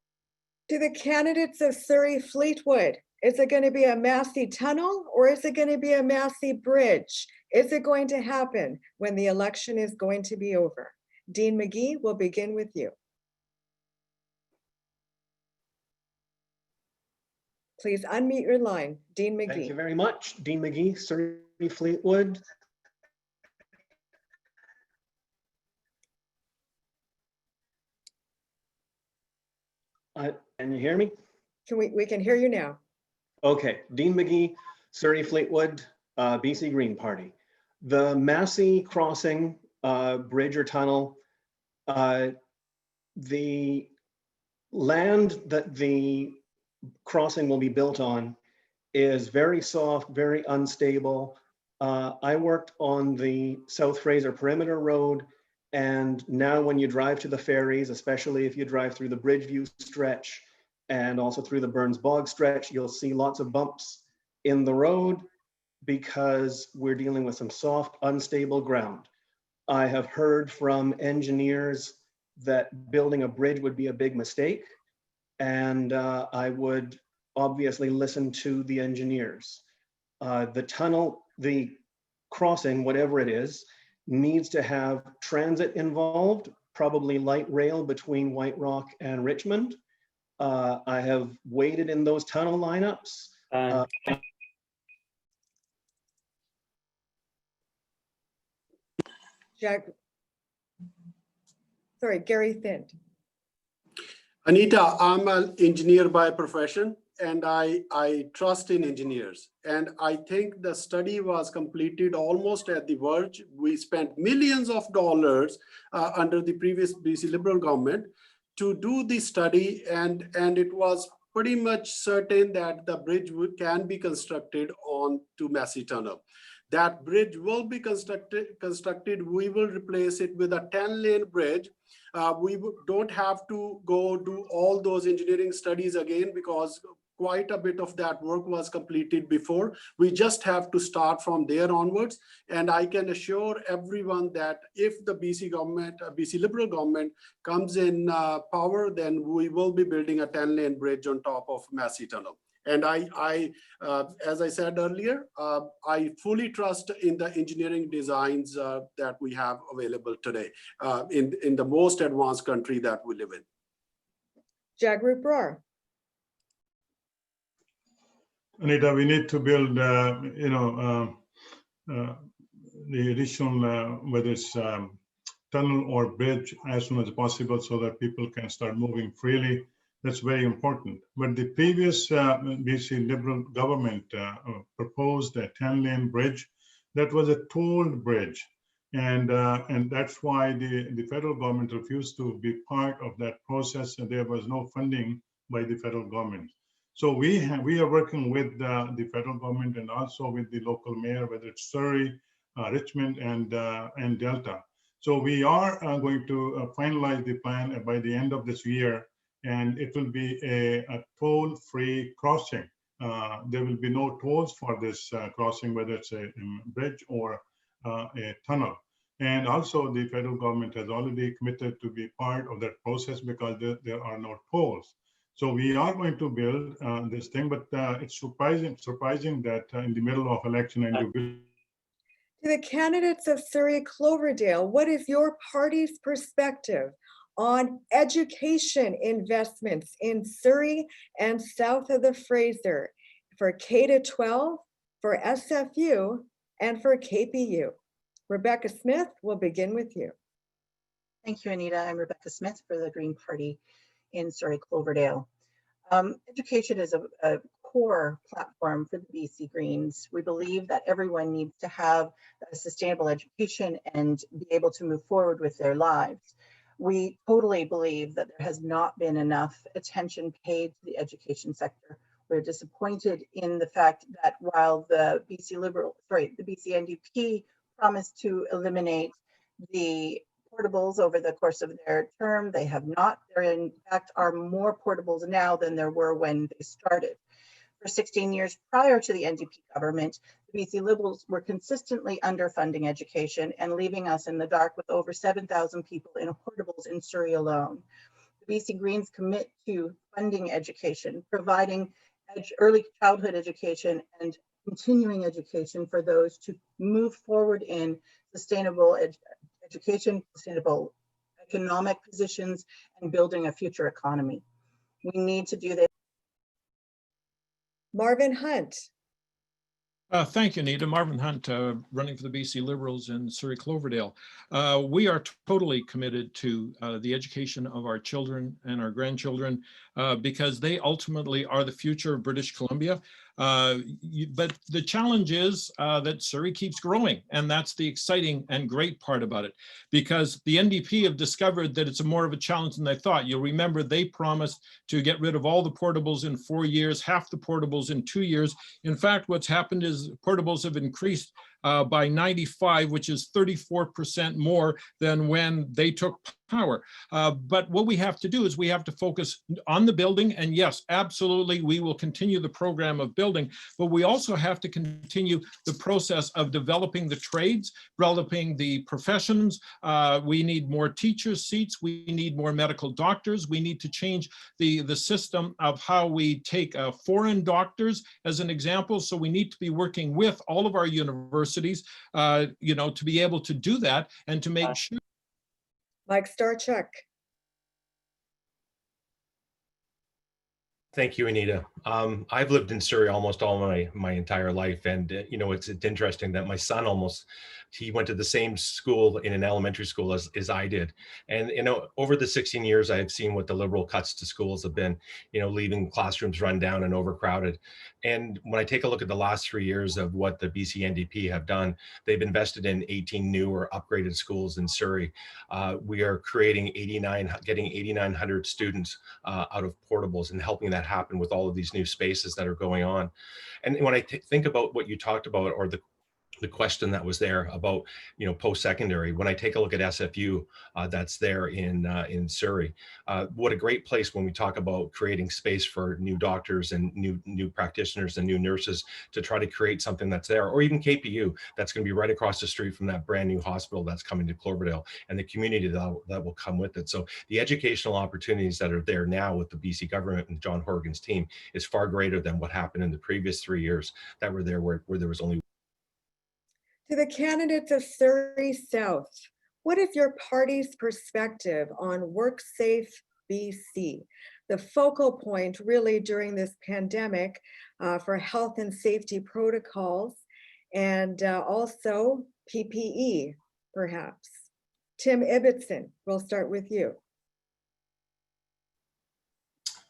To the candidates of Surrey Fleetwood, is it going to be a Massey tunnel, or is it going to be a Massey bridge? Is it going to happen when the election is going to be over? Dean McGee, we'll begin with you. Please unmute your line. Dean McGee. Thank you very much. Dean McGee, Surrey Fleetwood. Can you hear me? We can hear you now. Okay, Dean McGee, Surrey Fleetwood, BC Green Party. The Massey Crossing bridge or tunnel, the land that the crossing will be built on is very soft, very unstable. I worked on the South Fraser Perimeter Road, and now when you drive to the ferries, especially if you drive through the Bridgeview stretch and also through the Burns Bog stretch, you'll see lots of bumps in the road because we're dealing with some soft, unstable ground. I have heard from engineers that building a bridge would be a big mistake, and I would obviously listen to the engineers. The tunnel, the crossing, whatever it is, needs to have transit involved, probably light rail between White Rock and Richmond. I have waited in those tunnel lineups. Jack, sorry, Gary Thind. Anita, I'm an engineer by profession, and I trust in engineers. And I think the study was completed almost at the verge. We spent millions of dollars under the previous BC Liberal government to do the study, and it was pretty much certain that the bridge can be constructed on to Massey Tunnel. That bridge will be constructed. We will replace it with a 10-lane bridge. We don't have to go do all those engineering studies again, because quite a bit of that work was completed before. We just have to start from there onwards. And I can assure everyone that if the BC government, BC Liberal government comes in power, then we will be building a 10-lane bridge on top of Massey Tunnel. And as I said earlier, I fully trust in the engineering designs that we have available today in the most advanced country that we live in. Jagrup Brar. Anita, we need to build, the additional, whether it's tunnel or bridge, as soon as possible, so that people can start moving freely. That's very important. But the previous BC Liberal government proposed a 10-lane bridge that was a tolled bridge. And that's why the federal government refused to be part of that process, and there was no funding by the federal government. So we are working with the federal government and also with the local mayor, whether it's Surrey, Richmond, and Delta. So we are going to finalize the plan by the end of this year, and it will be a toll-free crossing. There will be no tolls for this crossing, whether it's a bridge or a tunnel. And also the federal government has already committed to be part of that process because there are no tolls. So we are going to build this thing, but it's surprising that in the middle of election and you will. To the candidates of Surrey Cloverdale, what is your party's perspective on education investments in Surrey and south of the Fraser for K-12, for SFU, and for KPU? Rebecca Smith, we'll begin with you. Thank you, Anita. I'm Rebecca Smith for the Green Party in Surrey Cloverdale. Education is a core platform for the BC Greens. We believe that everyone needs to have a sustainable education and be able to move forward with their lives. We totally believe that there has not been enough attention paid to the education sector. We're disappointed in the fact that while the BC NDP promised to eliminate the portables over the course of their term, they have not. There in fact are more portables now than there were when they started. For 16 years prior to the NDP government, the BC Liberals were consistently underfunding education and leaving us in the dark with over 7,000 people in portables in Surrey alone. The BC Greens commit to funding education, providing early childhood education and continuing education for those to move forward in sustainable education, sustainable economic positions, and building a future economy. We need to do this. Marvin Hunt. Thank you, Anita. Marvin Hunt, running for the BC Liberals in Surrey Cloverdale. We are totally committed to the education of our children and our grandchildren because they ultimately are the future of British Columbia. But the challenge is that Surrey keeps growing, and that's the exciting and great part about it, because the NDP have discovered that it's more of a challenge than they thought. You'll remember they promised to get rid of all the portables in 4 years, half the portables in 2 years. In fact, what's happened is portables have increased by 95, which is 34% more than when they took power. But what we have to do is we have to focus on the building. And yes, absolutely, we will continue the program of building, but we also have to continue the process of developing the trades, developing the professions. We need more teacher seats. We need more medical doctors. We need to change the system of how we take foreign doctors as an example. So we need to be working with all of our universities, to be able to do that and to make sure. Mike Starchuk. Thank you, Anita. I've lived in Surrey almost all my entire life, and it's interesting that my son he went to the same school in an elementary school as I did, and over the 16 years I've seen what the Liberal cuts to schools have been, leaving classrooms run down and overcrowded. And when I take a look at the last 3 years of what the BC NDP have done, they've invested in 18 new or upgraded schools in Surrey. We are getting 8,900 students out of portables and helping that happen with all of these new spaces that are going on. And when I think about what you talked about, or the question that was there about post-secondary, when I take a look at SFU that's there in Surrey, what a great place when we talk about creating space for new doctors and new practitioners and new nurses to try to create something that's there, or even KPU that's going to be right across the street from that brand new hospital that's coming to Cloverdale and the community that will come with it. So the educational opportunities that are there now with the BC government and John Horgan's team is far greater than what happened in the previous 3 years that were there where there was only. To the candidates of Surrey South, what is your party's perspective on WorkSafe BC, the focal point really during this pandemic for health and safety protocols, and also PPE, perhaps? Tim Ibbotson, we'll start with you.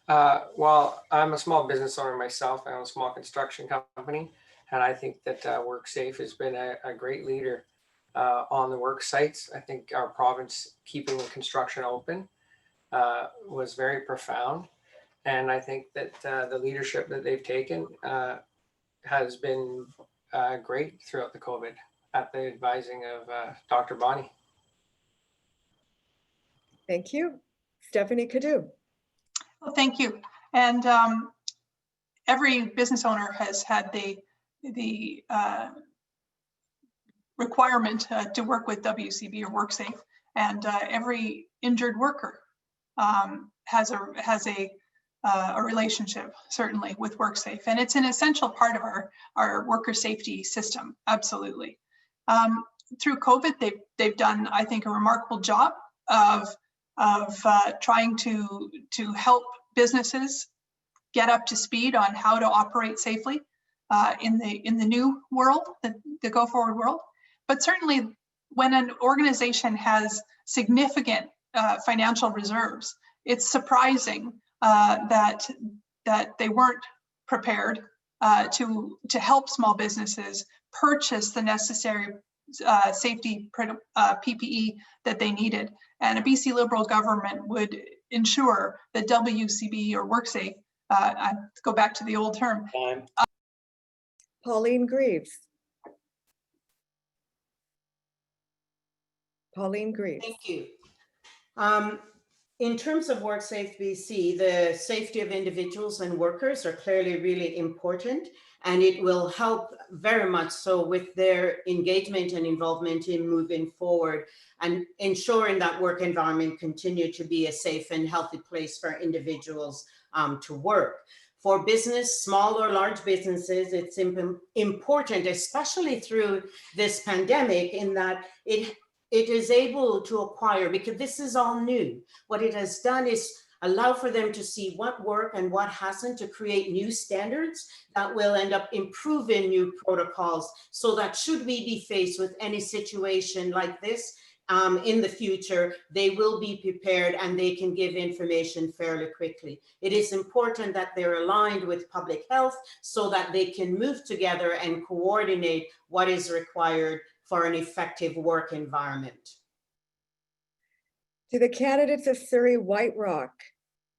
Well, I'm a small business owner myself. I own a small construction company. And I think that WorkSafe has been a great leader on the work sites. I think our province keeping the construction open was very profound. And I think that the leadership that they've taken has been great throughout the COVID at the advising of Dr. Bonnie. Thank you. Stephanie Cadieux. Well, thank you. And every business owner has had the requirement to work with WCB or WorkSafe, and every injured worker has a relationship, certainly, with WorkSafe, and it's an essential part of our worker safety system. Absolutely. Through COVID, they've done, I think, a remarkable job of trying to help businesses get up to speed on how to operate safely in the new world, the go forward world. But certainly, when an organization has significant financial reserves, it's surprising that they weren't prepared to help small businesses purchase the necessary safety PPE that they needed. And a BC Liberal government would ensure that WCB or WorkSafe, go back to the old term. Pauline Greaves. Pauline Greaves. Thank you. In terms of WorkSafe BC, the safety of individuals and workers are clearly really important, and it will help very much so with their engagement and involvement in moving forward and ensuring that work environment continue to be a safe and healthy place for individuals to work. For business, small or large businesses, it's important, especially through this pandemic, in that it is able to acquire, because this is all new. What it has done is allow for them to see what worked and what hasn't, to create new standards that will end up improving new protocols, so that should we be faced with any situation like this in the future, they will be prepared and they can give information fairly quickly. It is important that they're aligned with public health so that they can move together and coordinate what is required for an effective work environment. To the candidates of Surrey White Rock,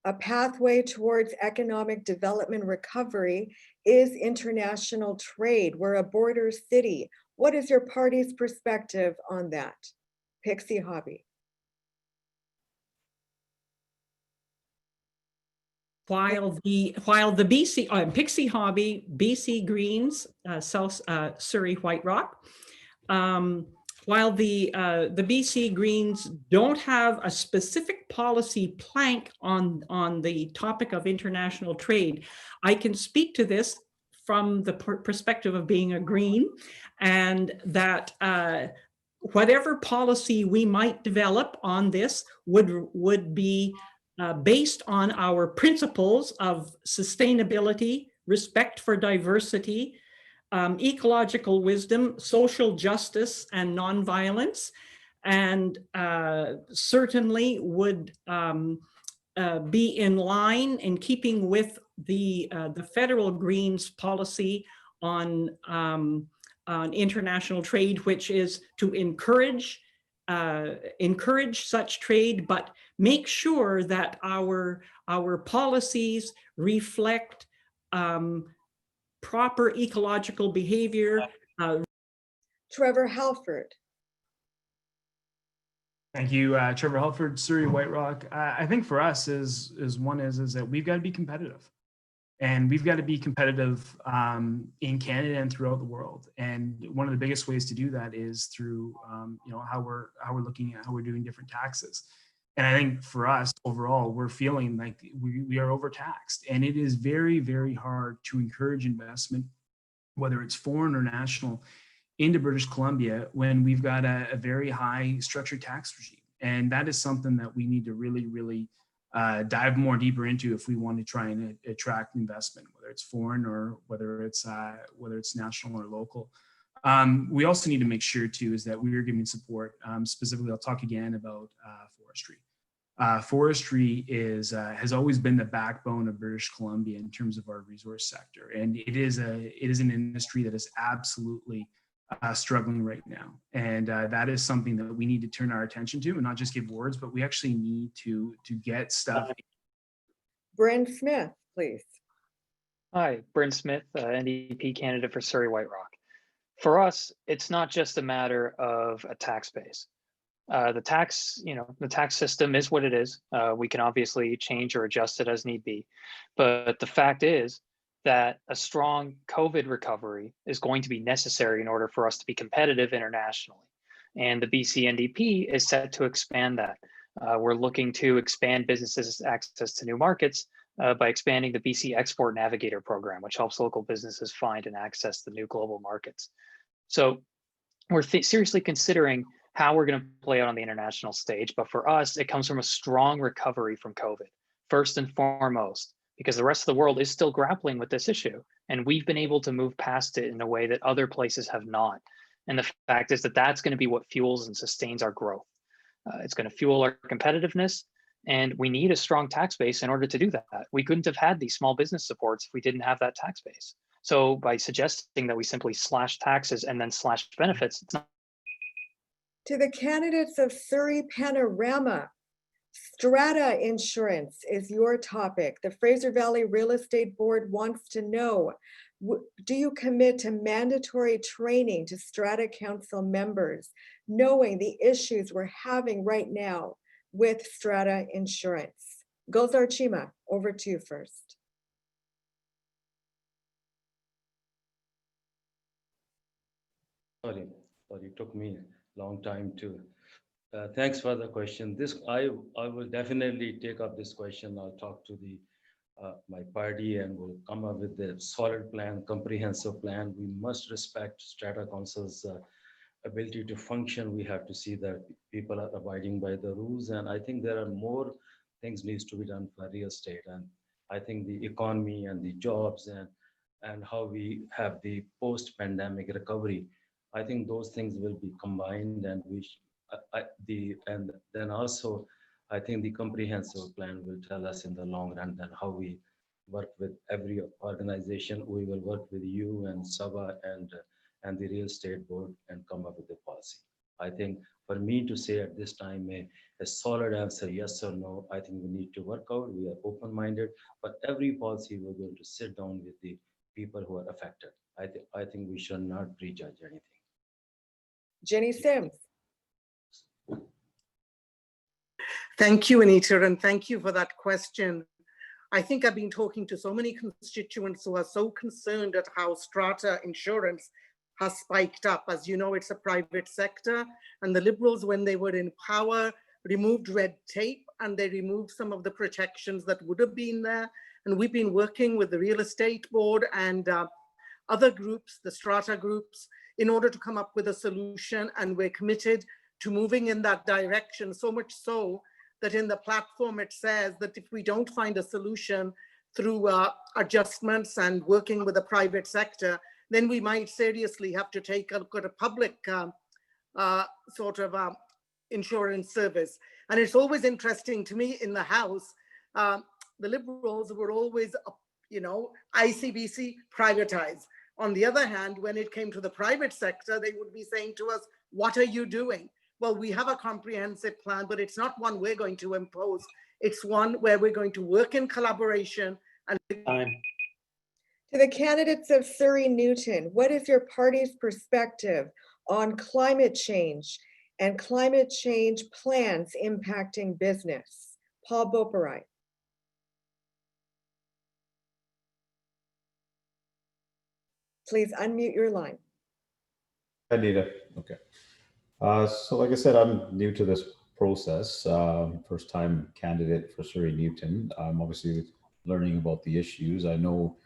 a pathway towards economic development recovery is international trade. We're a border city. What is your party's perspective on that? Pixie Hobby. While the BC Pixie Hobby, BC Greens, South Surrey White Rock. While the BC Greens don't have a specific policy plank on the topic of international trade, I can speak to this from the perspective of being a Green, and that whatever policy we might develop on this would be based on our principles of sustainability, respect for diversity, ecological wisdom, social justice, and nonviolence, and certainly would be in line in keeping with the federal Greens policy on international trade, which is to encourage such trade, but make sure that our policies reflect proper ecological behavior. Trevor Halford. Thank you, Trevor Halford, Surrey White Rock. I think for us is that we've got to be competitive, and we've got to be competitive in Canada and throughout the world. And one of the biggest ways to do that is through how we're looking at how we're doing different taxes. And I think for us overall, we're feeling like we are overtaxed, and it is very, very hard to encourage investment, whether it's foreign or national, into British Columbia when we've got a very high structured tax regime. And that is something that we need to really, really dive more deeper into if we want to try and attract investment, whether it's foreign or whether it's national or local. We also need to make sure too is that we are giving support. Specifically, I'll talk again about forestry. Forestry has always been the backbone of British Columbia in terms of our resource sector, and it is an industry that is absolutely struggling right now. And that is something that we need to turn our attention to and not just give words, but we actually need to get stuff. Bryn Smith, please. Hi, Bryn Smith, NDP candidate for Surrey White Rock. For us, it's not just a matter of a tax base. The tax system is what it is. We can obviously change or adjust it as need be. But the fact is that a strong COVID recovery is going to be necessary in order for us to be competitive internationally. And the BC NDP is set to expand that. We're looking to expand businesses' access to new markets by expanding the BC Export Navigator program, which helps local businesses find and access the new global markets. So we're seriously considering how we're going to play out on the international stage. But for us, it comes from a strong recovery from COVID, first and foremost, because the rest of the world is still grappling with this issue. And we've been able to move past it in a way that other places have not. And the fact is that that's going to be what fuels and sustains our growth. It's going to fuel our competitiveness. And we need a strong tax base in order to do that. We couldn't have had these small business supports if we didn't have that tax base. So by suggesting that we simply slash taxes and then slash benefits, it's not. To the candidates of Surrey Panorama, Strata insurance is your topic. The Fraser Valley Real Estate Board wants to know, do you commit to mandatory training to Strata Council members, knowing the issues we're having right now with Strata insurance? Gulzar Chima, over to you first. Sorry, it took me a long time to. Thanks for the question. I will definitely take up this question. I'll talk to my party and we'll come up with a solid plan, comprehensive plan. We must respect Strata Council's ability to function. We have to see that people are abiding by the rules. And I think there are more things needs to be done for real estate. And I think the economy and the jobs and how we have the post-pandemic recovery, I think those things will be combined, and and then also I think the comprehensive plan will tell us in the long run then how we work with every organization. We will work with you and Sabha and the real estate board and come up with a policy. I think for me to say at this time a solid answer, yes or no, I think we need to work out. We are open-minded, but every policy we're going to sit down with the people who are affected. I think we should not prejudge anything. Jenny Sims. Thank you, Anita, and thank you for that question. I think I've been talking to so many constituents who are so concerned at how Strata insurance has spiked up. As you know, it's a private sector, and the Liberals, when they were in power, removed red tape and they removed some of the protections that would have been there. And we've been working with the real estate board and other groups, the Strata groups, in order to come up with a solution, and we're committed to moving in that direction, so much so that in the platform it says that if we don't find a solution through adjustments and working with the private sector, then we might seriously have to take a look at a public insurance service. And it's always interesting to me in the House, the Liberals were always, ICBC privatized. On the other hand, when it came to the private sector, they would be saying to us, what are you doing? Well, we have a comprehensive plan, but it's not one we're going to impose. It's one where we're going to work in collaboration. And to the candidates of Surrey Newton, what is your party's perspective on climate change and climate change plans impacting business? Paul Boparai. Please unmute your line. Anita, okay. So like I said, I'm new to this process, first time candidate for Surrey Newton. I'm obviously learning about the issues. I know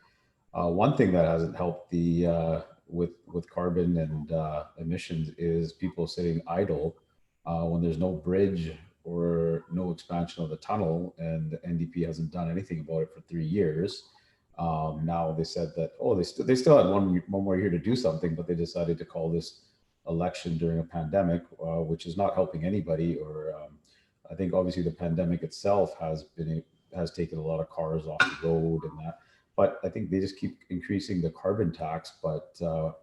one thing that hasn't helped with carbon and emissions is people sitting idle when there's no bridge or no expansion of the tunnel, and the NDP hasn't done anything about it for 3 years. Now they said that, they still had one more year to do something, but they decided to call this election during a pandemic, which is not helping anybody. Or I think obviously the pandemic itself has taken a lot of cars off the road and that. But I think they just keep increasing the carbon tax, but that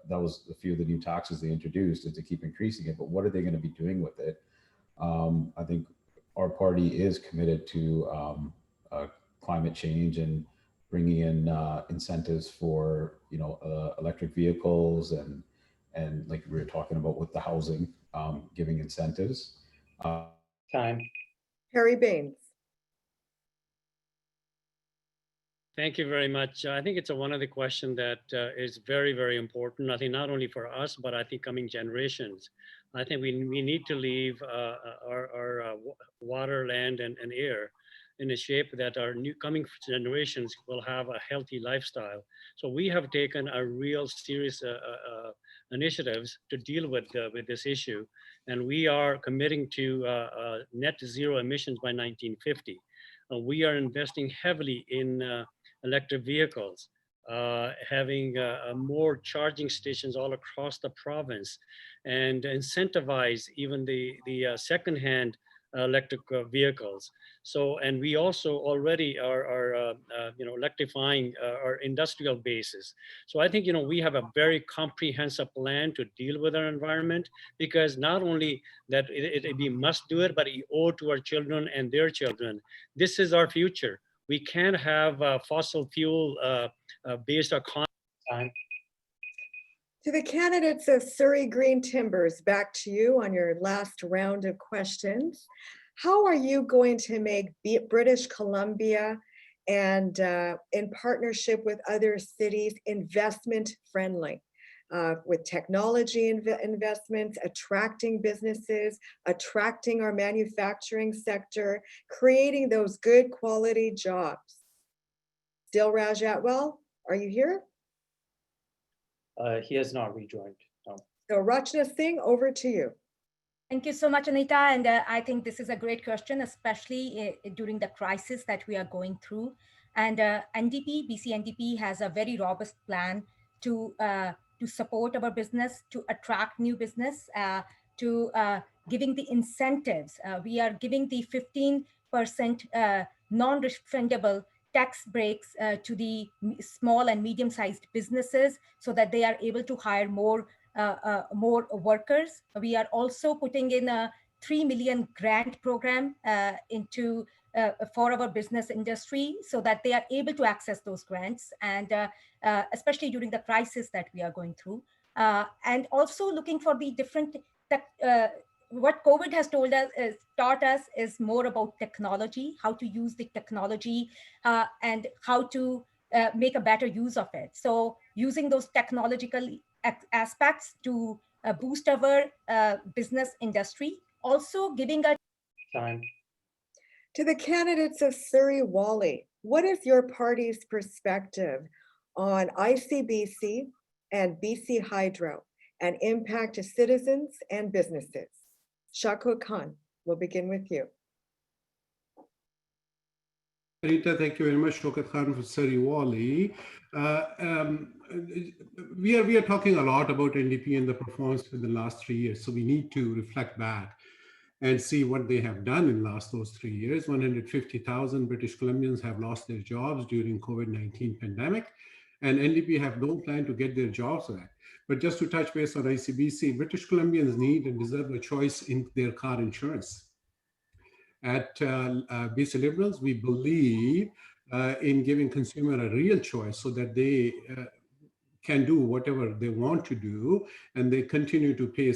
was a few of the new taxes they introduced, is to keep increasing it. But what are they going to be doing with it? I think our party is committed to climate change and bringing in incentives for electric vehicles and like we were talking about with the housing, giving incentives. Time. Harry Baines. Thank you very much. I think it's one of the questions that is very, very important. I think not only for us, but I think coming generations. I think we need to leave our water, land, and air in a shape that our new coming generations will have a healthy lifestyle. So we have taken a real serious initiatives to deal with this issue. And we are committing to net zero emissions by 1950. We are investing heavily in electric vehicles, having more charging stations all across the province, and incentivize even the secondhand electric vehicles. So, and we also already are electrifying our industrial bases. So I think, we have a very comprehensive plan to deal with our environment, because not only that we must do it, but we owe to our children and their children. This is our future. We can't have fossil fuel based economy. To the candidates of Surrey Green Timbers, back to you on your last round of questions. How are you going to make British Columbia and in partnership with other cities investment friendly? With technology investments, attracting businesses, attracting our manufacturing sector, creating those good quality jobs. Dilraj Atwell, are you here? He has not rejoined. No. So Rachna Singh, over to you. Thank you so much, Anita. And I think this is a great question, especially during the crisis that we are going through. And BC NDP has a very robust plan to support our business, to attract new business, to giving the incentives. We are giving the 15% non-refundable tax breaks to the small and medium-sized businesses so that they are able to hire more workers. We are also putting in a 3 million grant program for our business industry so that they are able to access those grants, and especially during the crisis that we are going through. And also looking for the different what COVID has taught us is more about technology, how to use the technology and how to make a better use of it. So using those technological aspects to boost our business industry, also giving a time. To the candidates of Surrey Wally, what is your party's perspective on ICBC and BC Hydro and impact to citizens and businesses? Shako Khan, we'll begin with you. Anita, thank you very much. Shaukat Khan for Surrey Wally. We are talking a lot about NDP and the performance for the last 3 years. So we need to reflect back and see what they have done in those 3 years. 150,000 British Columbians have lost their jobs during COVID-19 pandemic, and NDP have no plan to get their jobs back. But just to touch base on ICBC, British Columbians need and deserve a choice in their car insurance. At BC Liberals, we believe in giving consumer a real choice so that they can do whatever they want to do, and they continue to pay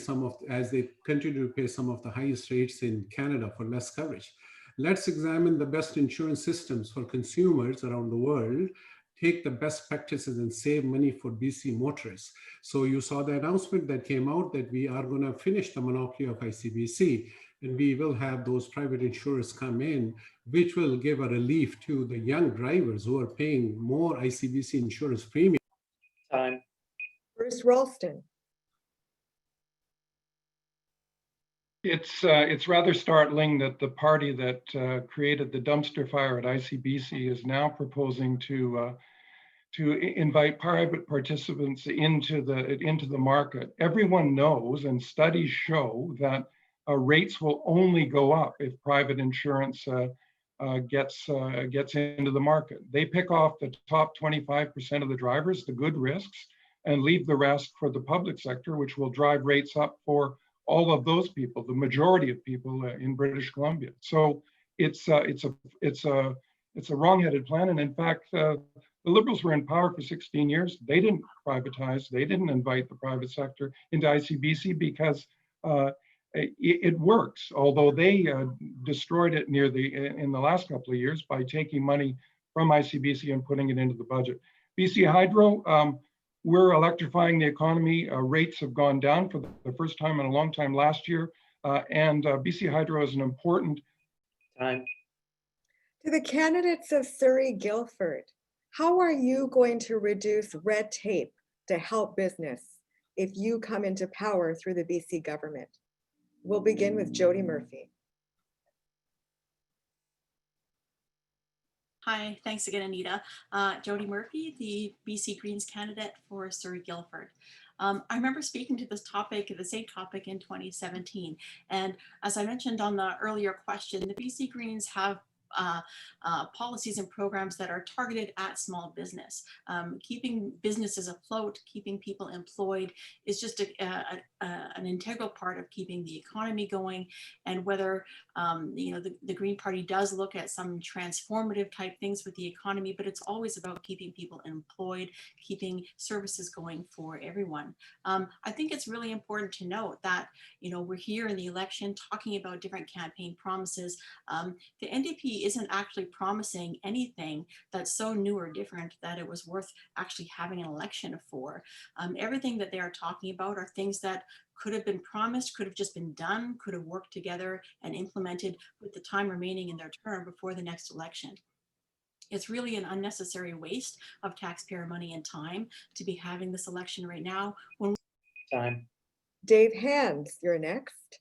as they continue to pay some of the highest rates in Canada for less coverage. Let's examine the best insurance systems for consumers around the world, take the best practices and save money for BC motorists. So you saw the announcement that came out that we are going to finish the monopoly of ICBC, and we will have those private insurers come in, which will give a relief to the young drivers who are paying more ICBC insurance premium. Time. Bruce Ralston. It's rather startling that the party that created the dumpster fire at ICBC is now proposing to invite private participants into the market. Everyone knows, and studies show, that rates will only go up if private insurance gets into the market. They pick off the top 25% of the drivers, the good risks, and leave the rest for the public sector, which will drive rates up for all of those people, the majority of people in British Columbia. So it's a wrong-headed plan. And in fact, the Liberals were in power for 16 years. They didn't privatize. They didn't invite the private sector into ICBC because it works. Although they destroyed it in the last couple of years by taking money from ICBC and putting it into the budget. BC Hydro, we're electrifying the economy. Rates have gone down for the first time in a long time last year. And BC Hydro is an important time. To the candidates of Surrey Guildford, how are you going to reduce red tape to help business if you come into power through the BC government? We'll begin with Jody Murphy. Hi, thanks again, Anita. Jody Murphy, the BC Greens candidate for Surrey Guildford. I remember speaking to this topic, the same topic in 2017. And as I mentioned on the earlier question, the BC Greens have policies and programs that are targeted at small business. Keeping businesses afloat, keeping people employed is just an integral part of keeping the economy going. And whether the Green Party does look at some transformative type things with the economy, but it's always about keeping people employed, keeping services going for everyone. I think it's really important to note that we're here in the election talking about different campaign promises. The NDP isn't actually promising anything that's so new or different that it was worth actually having an election for. Everything that they are talking about are things that could have been promised, could have just been done, could have worked together and implemented with the time remaining in their term before the next election. It's really an unnecessary waste of taxpayer money and time to be having this election right now. Time. Dave Hands, you're next.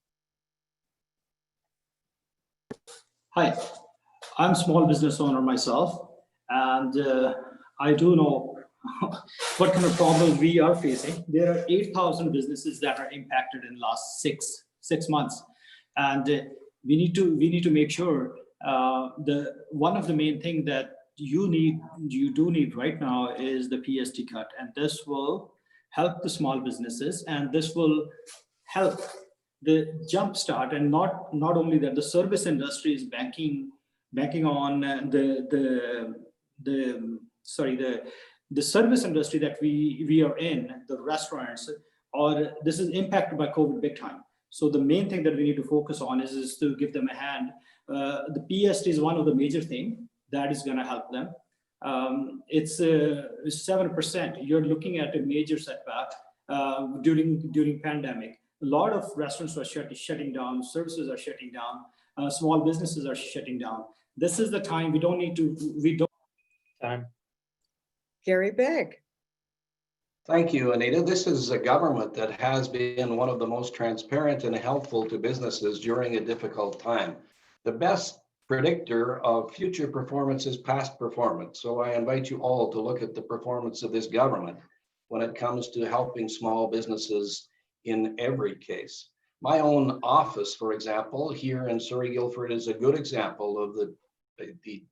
Hi, I'm a small business owner myself, and I do know what kind of problems we are facing. There are 8,000 businesses that are impacted in the last six months, and we need to make sure one of the main things that you do need right now is the PST cut, and this will help the small businesses, and this will help the jumpstart, and not only that, the service industry is banking on the service industry that we are in, the restaurants, or this is impacted by COVID big time. So the main thing that we need to focus on is to give them a hand. The PST is one of the major things that is going to help them. It's 7%. You're looking at a major setback during pandemic. A lot of restaurants are shutting down, services are shutting down, small businesses are shutting down. This is the time we don't. Time. Gary Begg. Thank you, Anita. This is a government that has been one of the most transparent and helpful to businesses during a difficult time. The best predictor of future performance is past performance. So I invite you all to look at the performance of this government when it comes to helping small businesses in every case. My own office, for example, here in Surrey Guildford is a good example of the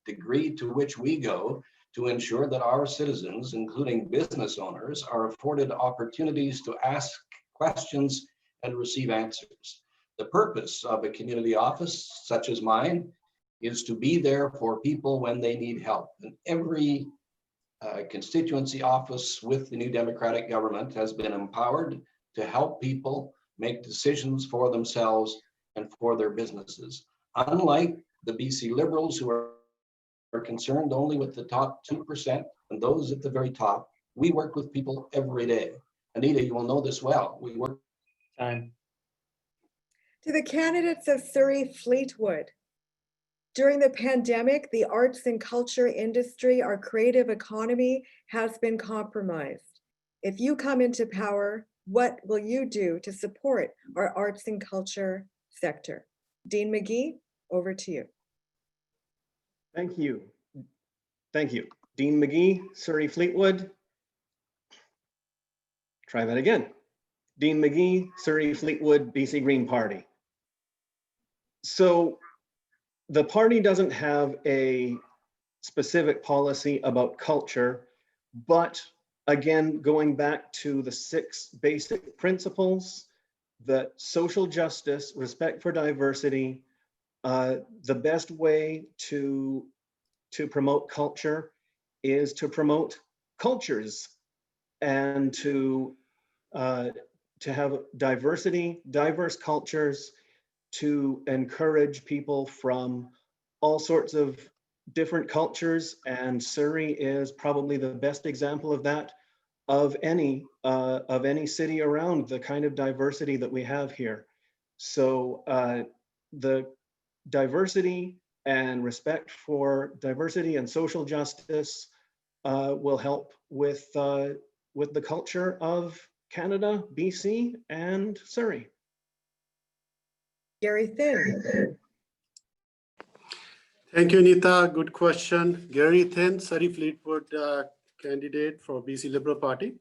degree to which we go to ensure that our citizens, including business owners, are afforded opportunities to ask questions and receive answers. The purpose of a community office such as mine is to be there for people when they need help. And every constituency office with the new Democratic government has been empowered to help people make decisions for themselves and for their businesses. Unlike the BC Liberals, who are concerned only with the top 2% and those at the very top, we work with people every day. Anita, you will know this well. We work. Time. To the candidates of Surrey Fleetwood, during the pandemic, the arts and culture industry, our creative economy, has been compromised. If you come into power, what will you do to support our arts and culture sector? Dean McGee, over to you. Thank you. Thank you. Dean McGee, Surrey Fleetwood. Try that again. Dean McGee, Surrey Fleetwood, BC Green Party. So the party doesn't have a specific policy about culture, but again, going back to the 6 basic principles, that social justice, respect for diversity, the best way to promote culture is to promote cultures and to have diversity, diverse cultures, to encourage people from all sorts of different cultures. And Surrey is probably the best example of that, of any city around, the kind of diversity that we have here. So the diversity and respect for diversity and social justice will help with the culture of Canada, BC, and Surrey. Gary Thin. Thank you, Anita. Good question. Gary Thin, Surrey Fleetwood candidate for BC Liberal Party.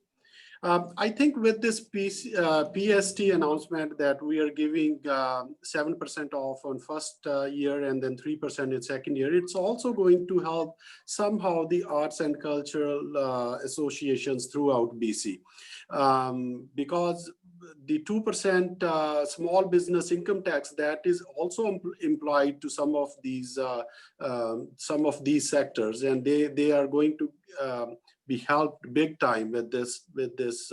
I think with this PST announcement that we are giving 7% off on first year and then 3% in second year, it's also going to help somehow the arts and cultural associations throughout BC. Because the 2% small business income tax, that is also implied to some of these sectors, and they are going to be helped big time with this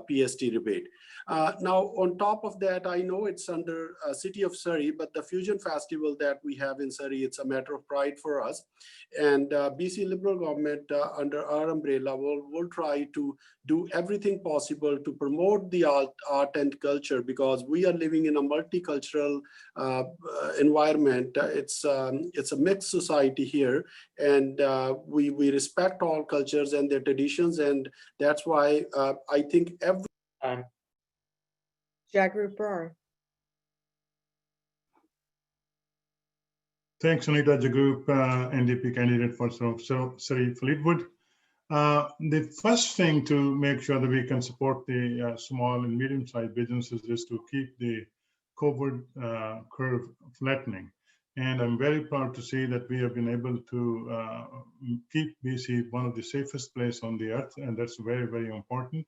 PST rebate. Now, on top of that, I know it's under City of Surrey, but the Fusion Festival that we have in Surrey, it's a matter of pride for us. And BC Liberal government under our umbrella will try to do everything possible to promote the art and culture, because we are living in a multicultural environment. It's a mixed society here, and we respect all cultures and their traditions, and that's why I think every Jagrup Brar. Thanks, Anita. Jagrup, NDP candidate for Surrey Fleetwood. The first thing to make sure that we can support the small and medium-sized businesses is to keep the COVID curve flattening. And I'm very proud to see that we have been able to keep BC one of the safest places on the earth, and that's very, very important.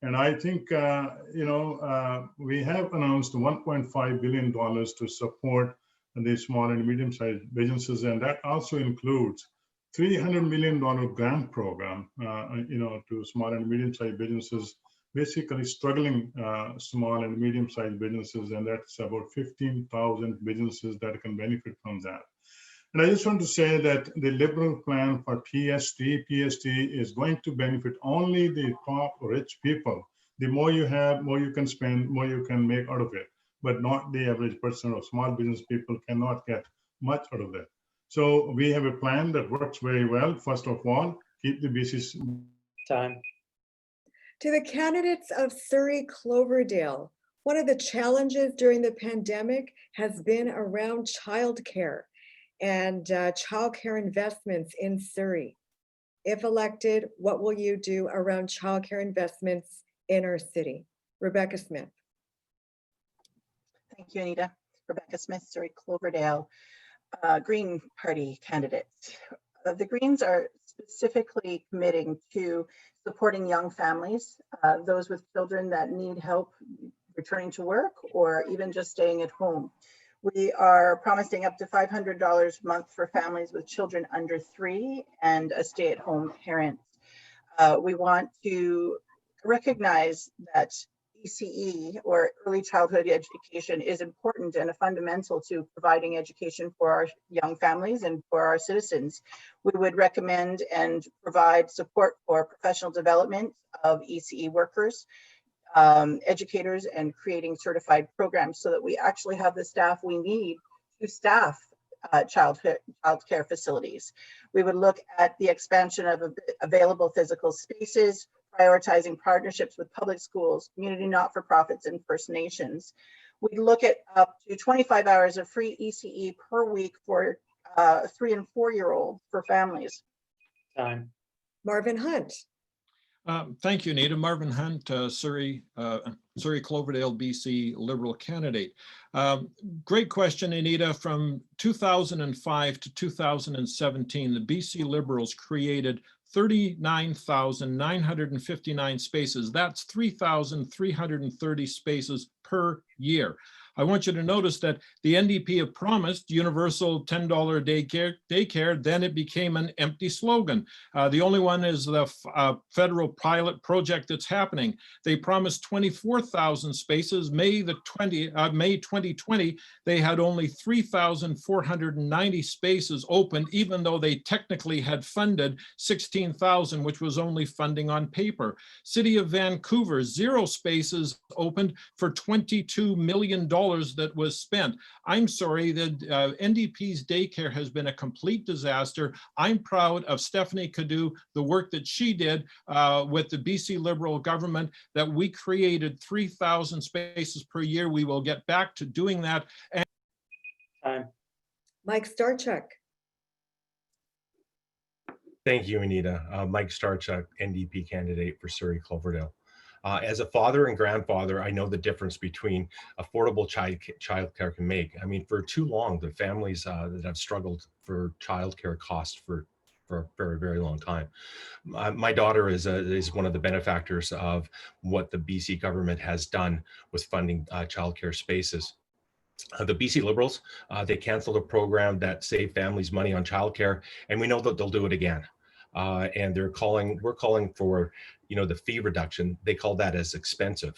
And I think, we have announced $1.5 billion to support the small and medium-sized businesses, and that also includes $300 million grant program, to small and medium-sized businesses, basically struggling small and medium-sized businesses, and that's about 15,000 businesses that can benefit from that. And I just want to say that the Liberal plan for PST is going to benefit only the top rich people. The more you have, more you can spend, more you can make out of it, but not the average person or small business people cannot get much out of that. So we have a plan that works very well. First of all, keep the BC's time. To the candidates of Surrey Cloverdale, one of the challenges during the pandemic has been around childcare and childcare investments in Surrey. If elected, what will you do around childcare investments in our city? Rebecca Smith. Thank you, Anita. Rebecca Smith, Surrey Cloverdale, Green Party candidate. The Greens are specifically committing to supporting young families, those with children that need help returning to work or even just staying at home. We are promising up to $500 a month for families with children under 3 and a stay-at-home parent. We want to recognize that ECE, or early childhood education, is important and a fundamental to providing education for our young families and for our citizens. We would recommend and provide support for professional development of ECE workers, educators, and creating certified programs so that we actually have the staff we need to staff childcare facilities. We would look at the expansion of available physical spaces, prioritizing partnerships with public schools, community not-for-profits, and First Nations. We'd look at up to 25 hours of free ECE per week for 3- and 4-year-olds for families. Time. Marvin Hunt. Thank you, Anita. Marvin Hunt, Surrey, Cloverdale, BC Liberal candidate. Great question, Anita. From 2005 to 2017, the BC Liberals created 39,959 spaces. That's 3,330 spaces per year. I want you to notice that the NDP have promised universal $10 daycare, then it became an empty slogan. The only one is the federal pilot project that's happening. They promised 24,000 spaces. May 2020, they had only 3,490 spaces open, even though they technically had funded 16,000, which was only funding on paper. City of Vancouver, 0 spaces opened for $22 million that was spent. I'm sorry, the NDP's daycare has been a complete disaster. I'm proud of Stephanie Cadu, the work that she did with the BC Liberal government, that we created 3,000 spaces per year. We will get back to doing that. And Mike Starchuk. Thank you, Anita. Mike Starchuk, NDP candidate for Surrey Cloverdale. As a father and grandfather, I know the difference between affordable childcare can make. I mean, for too long, the families that have struggled for childcare costs for a very, very long time. My daughter is one of the benefactors of what the BC government has done with funding childcare spaces. The BC Liberals, they canceled a program that saved families money on childcare, and we know that they'll do it again. And we're calling for, the fee reduction. They call that as expensive.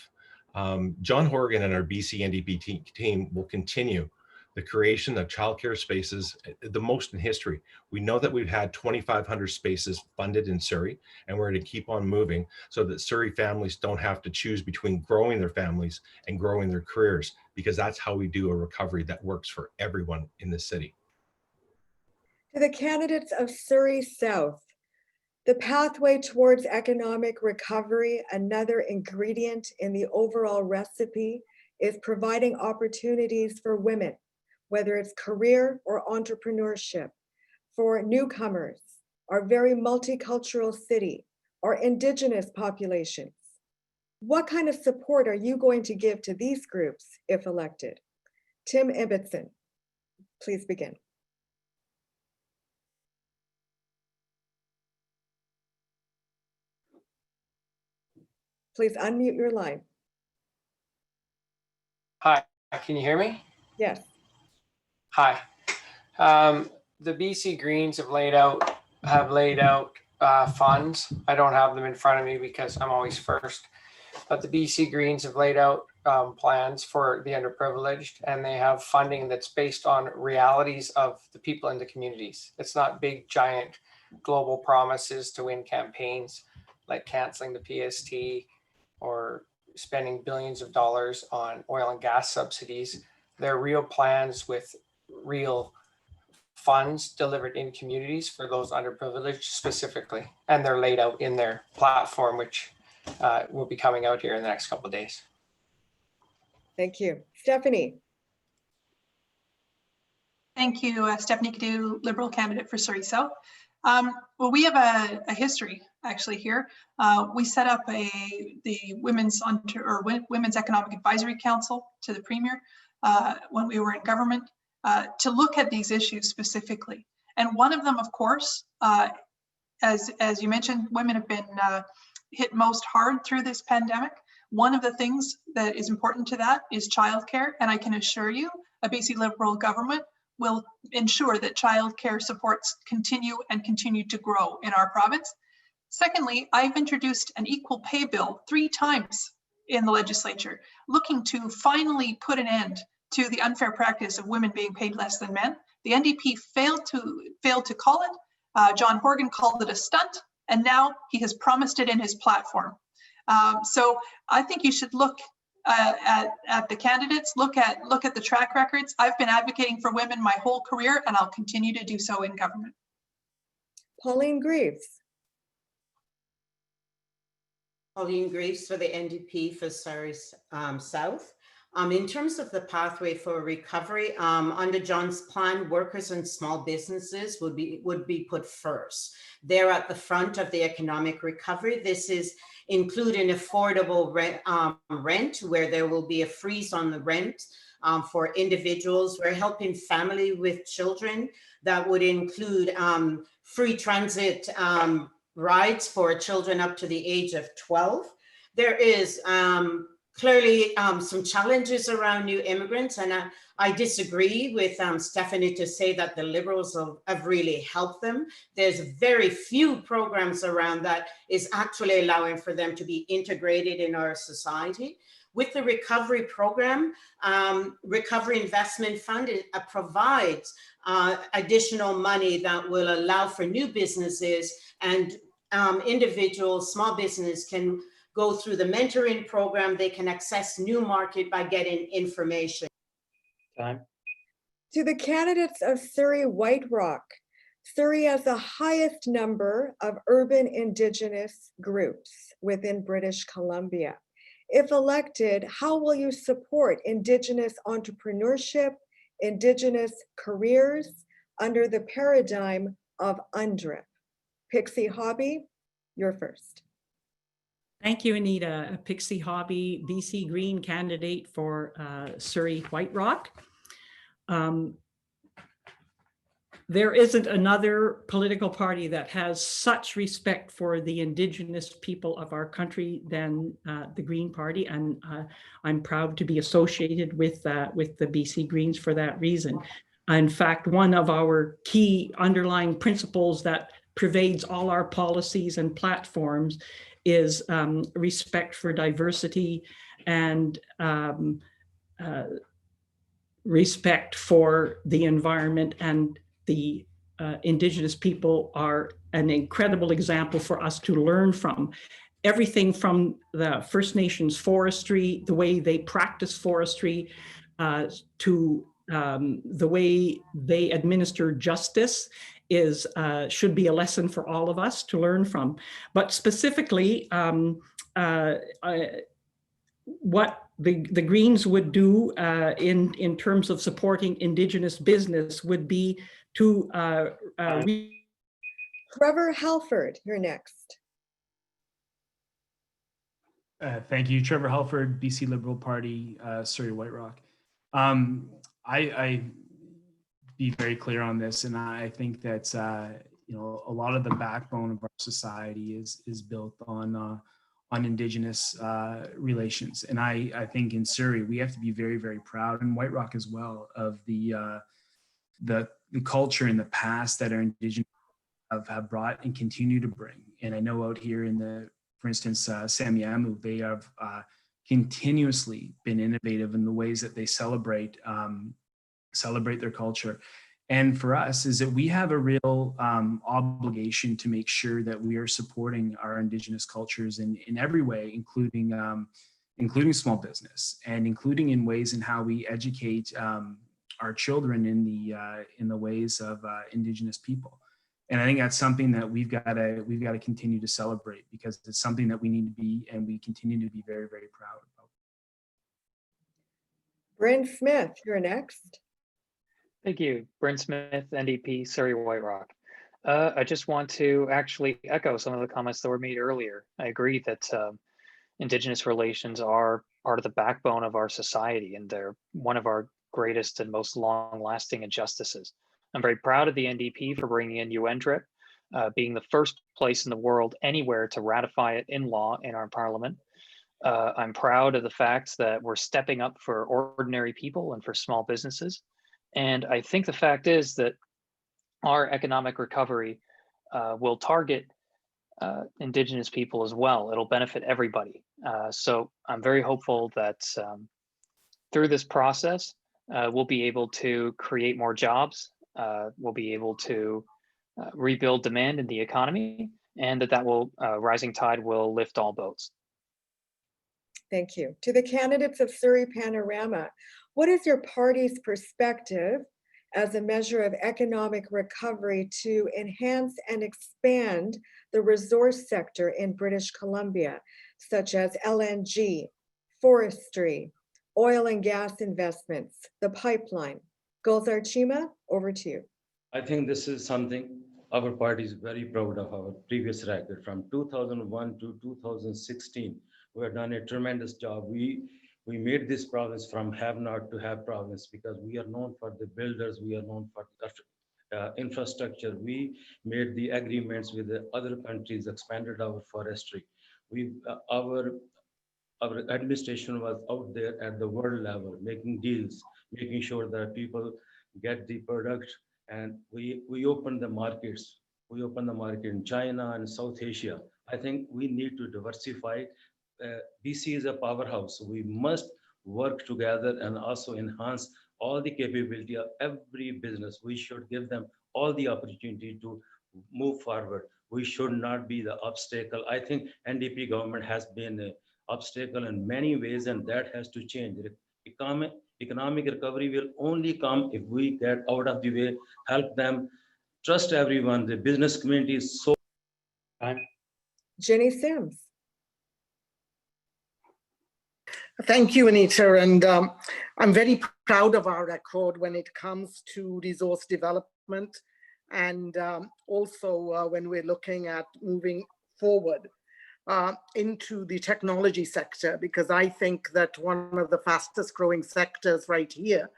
John Horgan and our BC NDP team will continue the creation of childcare spaces, the most in history. We know that we've had 2,500 spaces funded in Surrey, and we're going to keep on moving so that Surrey families don't have to choose between growing their families and growing their careers, because that's how we do a recovery that works for everyone in the city. To the candidates of Surrey South, the pathway towards economic recovery, another ingredient in the overall recipe, is providing opportunities for women, whether it's career or entrepreneurship, for newcomers, our very multicultural city, or Indigenous populations. What kind of support are you going to give to these groups if elected? Tim Ibbotson, please begin. Please unmute your line. Hi, can you hear me? Yes. Hi. The BC Greens have laid out funds. I don't have them in front of me because I'm always first, but the BC Greens have laid out plans for the underprivileged, and they have funding that's based on realities of the people in the communities. It's not big, giant global promises to win campaigns like canceling the PST or spending billions of dollars on oil and gas subsidies. They're real plans with real funds delivered in communities for those underprivileged specifically. And they're laid out in their platform, which will be coming out here in the next couple of days. Thank you. Stephanie. Thank you, Stephanie Cadu, Liberal candidate for Surrey South. Well, we have a history actually here. We set up the Women's Economic Advisory Council to the Premier when we were in government to look at these issues specifically. And one of them, of course, as you mentioned, women have been hit most hard through this pandemic. One of the things that is important to that is childcare, and I can assure you, a BC Liberal government will ensure that childcare supports continue to grow in our province. Secondly, I've introduced an equal pay bill 3 times in the legislature, looking to finally put an end to the unfair practice of women being paid less than men. The NDP failed to call it. John Horgan called it a stunt, and now he has promised it in his platform. So I think you should look at the candidates, look at the track records. I've been advocating for women my whole career, and I'll continue to do so in government. Pauline Greaves. Pauline Greaves for the NDP for Surrey South. In terms of the pathway for recovery, under John's plan, workers and small businesses would be put first. They're at the front of the economic recovery. This is including affordable rent, where there will be a freeze on the rent for individuals. We're helping family with children. That would include free transit rides for children up to the age of 12. There is clearly some challenges around new immigrants, and I disagree with Stephanie to say that the Liberals have really helped them. There's very few programs around that is actually allowing for them to be integrated in our society. With the recovery program, Recovery Investment Fund provides additional money that will allow for new businesses, and individuals, small business can go through the mentoring program. They can access new market by getting information. Time. To the candidates of Surrey White Rock, Surrey has the highest number of urban Indigenous groups within British Columbia. If elected, how will you support Indigenous entrepreneurship, Indigenous careers under the paradigm of UNDRIP? Pixie Hobby, you're first. Thank you, Anita. Pixie Hobby, BC Green candidate for Surrey White Rock. There isn't another political party that has such respect for the Indigenous people of our country than the Green Party, and I'm proud to be associated with the BC Greens for that reason. In fact, one of our key underlying principles that pervades all our policies and platforms is respect for diversity and respect for the environment, and the Indigenous people are an incredible example for us to learn from. Everything from the First Nations forestry, the way they practice forestry, to the way they administer justice should be a lesson for all of us to learn from. But specifically, what the Greens would do in terms of supporting Indigenous business would be to Trevor Halford, you're next. Thank you, Trevor Halford, BC Liberal Party, Surrey White Rock. I be very clear on this, and I think that a lot of the backbone of our society is built on Indigenous relations, and I think in Surrey we have to be very, very proud, and White Rock as well, of the culture in the past that our Indigenous have brought and continue to bring. And I know out here for instance, Samiamu, they have continuously been innovative in the ways that they celebrate their culture. And for us is that we have a real obligation to make sure that we are supporting our Indigenous cultures in every way, including small business, and including in ways in how we educate our children in the ways of Indigenous people. And I think that's something that we've got to continue to celebrate, because it's something that we need to be, and we continue to be very, very proud about. Bryn Smith, you're next. Thank you. Bryn Smith, NDP, Surrey White Rock. I just want to actually echo some of the comments that were made earlier. I agree that Indigenous relations are part of the backbone of our society, and they're one of our greatest and most long-lasting injustices. I'm very proud of the NDP for bringing in UNDRIP, being the first place in the world anywhere to ratify it in law in our parliament. I'm proud of the fact that we're stepping up for ordinary people and for small businesses. And I think the fact is that our economic recovery will target Indigenous people as well. It'll benefit everybody. So I'm very hopeful that through this process, we'll be able to create more jobs. We'll be able to rebuild demand in the economy, and that will rising tide will lift all boats. Thank you. To the candidates of Surrey Panorama, what is your party's perspective as a measure of economic recovery to enhance and expand the resource sector in British Columbia, such as LNG, forestry, oil and gas investments, the pipeline. Gulzar Chima, over to you. I think this is something our party is very proud of our previous record. From 2001 to 2016, we have done a tremendous job. We made this province from have not to have province because we are known for the builders, we are known for infrastructure. We made the agreements with the other countries, expanded our forestry. Our administration was out there at the world level, making deals, making sure that people get the product, and we opened the markets. We opened the market in China and South Asia. I think we need to diversify. BC is a powerhouse. So we must work together and also enhance all the capability of every business. We should give them all the opportunity to move forward. We should not be the obstacle. I think NDP government has been an obstacle in many ways, and that has to change. Economic recovery will only come if we get out of the way, help them, trust everyone. The business community is so. Jenny Sims. Thank you, Anita. And I'm very proud of our record when it comes to resource development and also when we're looking at moving forward into the technology sector, because I think that one of the fastest growing sectors right here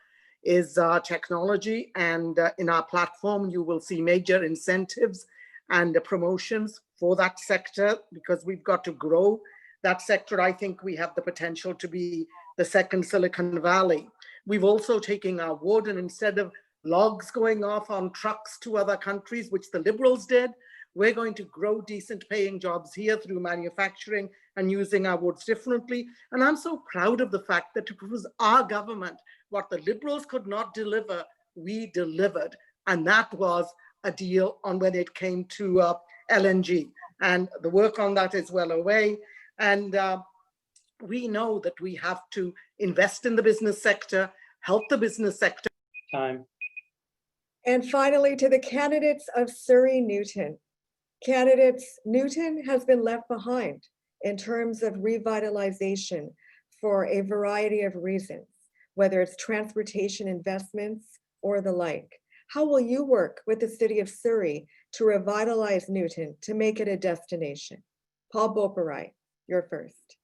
is technology. And in our platform, you will see major incentives and promotions for that sector because we've got to grow that sector. I think we have the potential to be the second Silicon Valley. We've also taken our wood, and instead of logs going off on trucks to other countries, which the Liberals did, we're going to grow decent paying jobs here through manufacturing and using our woods differently. And I'm so proud of the fact that it was our government. What the Liberals could not deliver, we delivered. And that was a deal on when it came to LNG. And the work on that is well away. And we know that we have to invest in the business sector, help the business sector. And finally, to the candidates of Surrey Newton. Candidates, Newton has been left behind in terms of revitalization for a variety of reasons, whether it's transportation investments or the like. How will you work with the city of Surrey to revitalize Newton to make it a destination? Paul Boparai, you're first.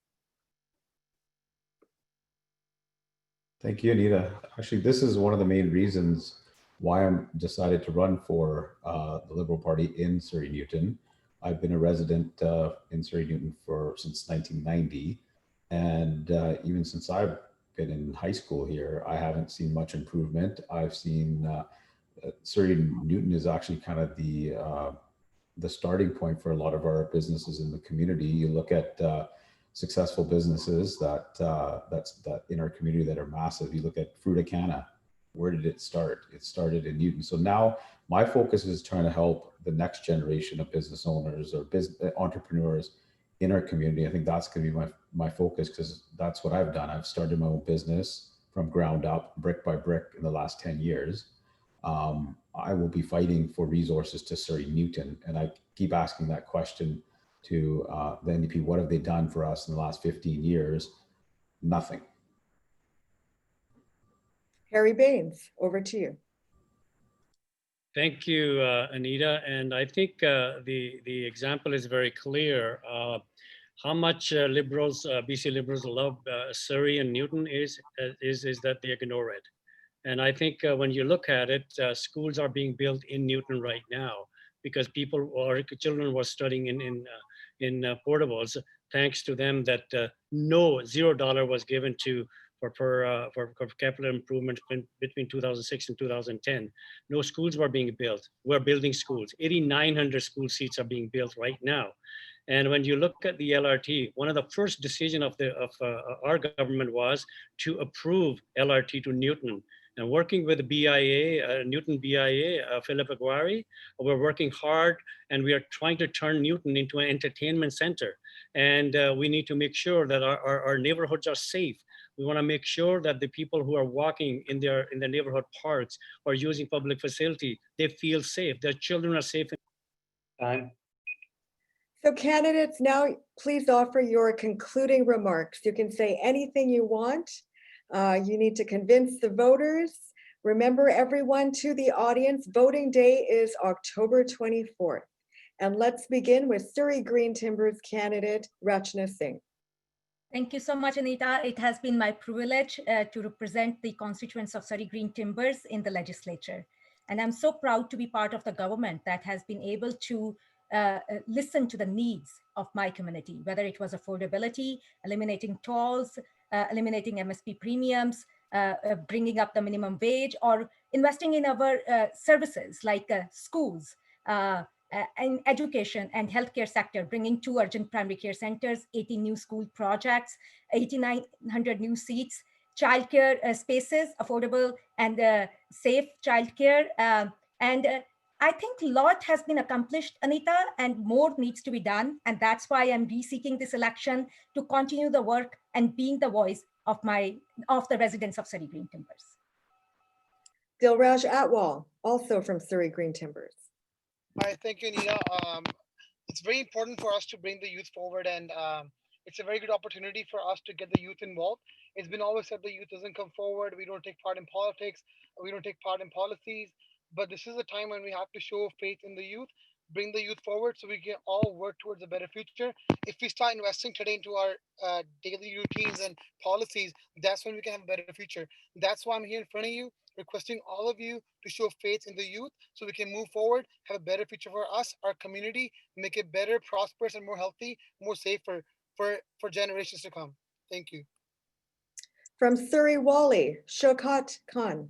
Thank you, Anita. Actually, this is one of the main reasons why I'm decided to run for the Liberal Party in Surrey Newton. I've been a resident in Surrey Newton since 1990. And even since I've been in high school here, I haven't seen much improvement. I've seen Surrey Newton is actually kind of the starting point for a lot of our businesses in the community. You look at successful businesses that in our community that are massive. You look at Frutacana. Where did it start? It started in Newton. So now my focus is trying to help the next generation of business owners or entrepreneurs in our community. I think that's going to be my focus because that's what I've done. I've started my own business from ground up, brick by brick in the last 10 years. I will be fighting for resources to Surrey Newton. And I keep asking that question to the NDP, what have they done for us in the last 15 years? Nothing. Harry Baines, over to you. Thank you, Anita. And I think the example is very clear. How much Liberals, BC Liberals love Surrey and Newton is that they ignore it. And I think when you look at it, schools are being built in Newton right now because people or children were studying in portables, thanks to them that no $0 was given to for capital improvement between 2006 and 2010. No schools were being built. We're building schools. 8,900 school seats are being built right now. And when you look at the LRT, one of the first decisions of our government was to approve LRT to Newton. And working with the BIA, Newton BIA, Philip Aguirre, we're working hard and we are trying to turn Newton into an entertainment center. And we need to make sure that our neighborhoods are safe. We want to make sure that the people who are walking in their neighborhood parks or using public facility, they feel safe. Their children are safe. So candidates, now please offer your concluding remarks. You can say anything you want, You need to convince the voters. Remember, everyone, to the audience, voting day is October 24th. And let's begin with Surrey Green Timbers candidate, Rachna Singh. Thank you so much, Anita. It has been my privilege to represent the constituents of Surrey Green Timbers in the legislature. And I'm so proud to be part of the government that has been able to listen to the needs of my community, whether it was affordability, eliminating tolls, eliminating MSP premiums, bringing up the minimum wage, or investing in our services like schools, in education and healthcare sector, bringing 2 urgent primary care centers, 80 new school projects, 8,900 new seats, childcare spaces, affordable and safe childcare. I think a lot has been accomplished, Anita, and more needs to be done. And that's why I'm re-seeking this election to continue the work and being the voice of the residents of Surrey Green Timbers. Dilraj Atwal, also from Surrey Green Timbers. Hi, thank you, Anita. It's very important for us to bring the youth forward, and it's a very good opportunity for us to get the youth involved. It's been always said the youth doesn't come forward. We don't take part in politics. We don't take part in policies. But this is a time when we have to show faith in the youth, bring the youth forward so we can all work towards a better future. If we start investing today into our daily routines and policies, that's when we can have a better future. That's why I'm here in front of you, requesting all of you to show faith in the youth so we can move forward, have a better future for us, our community, make it better, prosperous, and more healthy, more safer for generations to come. Thank you. From Surrey Wally, Shaukat Khan.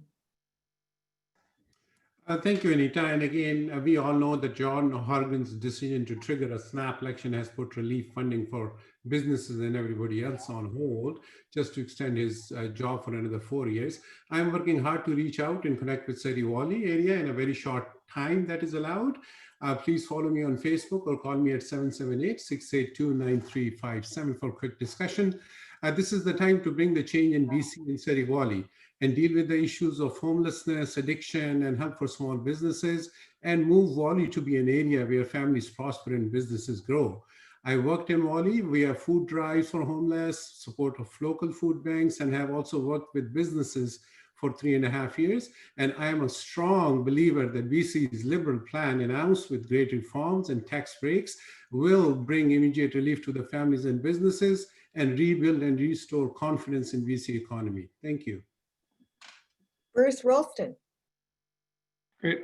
Thank you, Anita. And again, we all know that John Horgan's decision to trigger a snap election has put relief funding for businesses and everybody else on hold, just to extend his job for another 4 years. I'm working hard to reach out and connect with Surrey Wally area in a very short time that is allowed. Please follow me on Facebook or call me at 778-682-9357 for a quick discussion. This is the time to bring the change in BC and Surrey Wally and deal with the issues of homelessness, addiction, and help for small businesses, and move Wally to be an area where families prosper and businesses grow. I worked in Wally. We have food drives for homeless, support of local food banks, and have also worked with businesses for 3.5 years. And I am a strong believer that BC's Liberal plan, announced with great reforms and tax breaks, will bring immediate relief to the families and businesses and rebuild and restore confidence in BC economy. Thank you. Bruce Ralston. Great.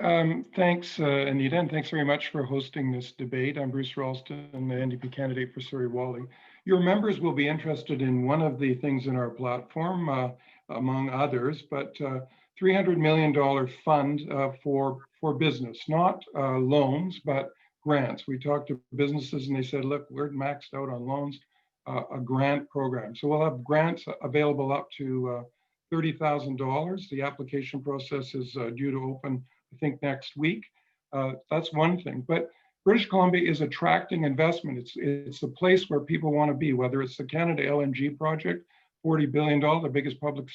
Thanks, Anita, and thanks very much for hosting this debate. I'm Bruce Ralston, the NDP candidate for Surrey Wally. Your members will be interested in one of the things in our platform, among others, but $300 million fund for business, not loans, but grants. We talked to businesses and they said, look, we're maxed out on loans, a grant program. So we'll have grants available up to $30,000. The application process is due to open, I think, next week. That's one thing. But British Columbia is attracting investment. It's a place where people want to be, whether it's the Canada LNG project, $40 billion, the biggest private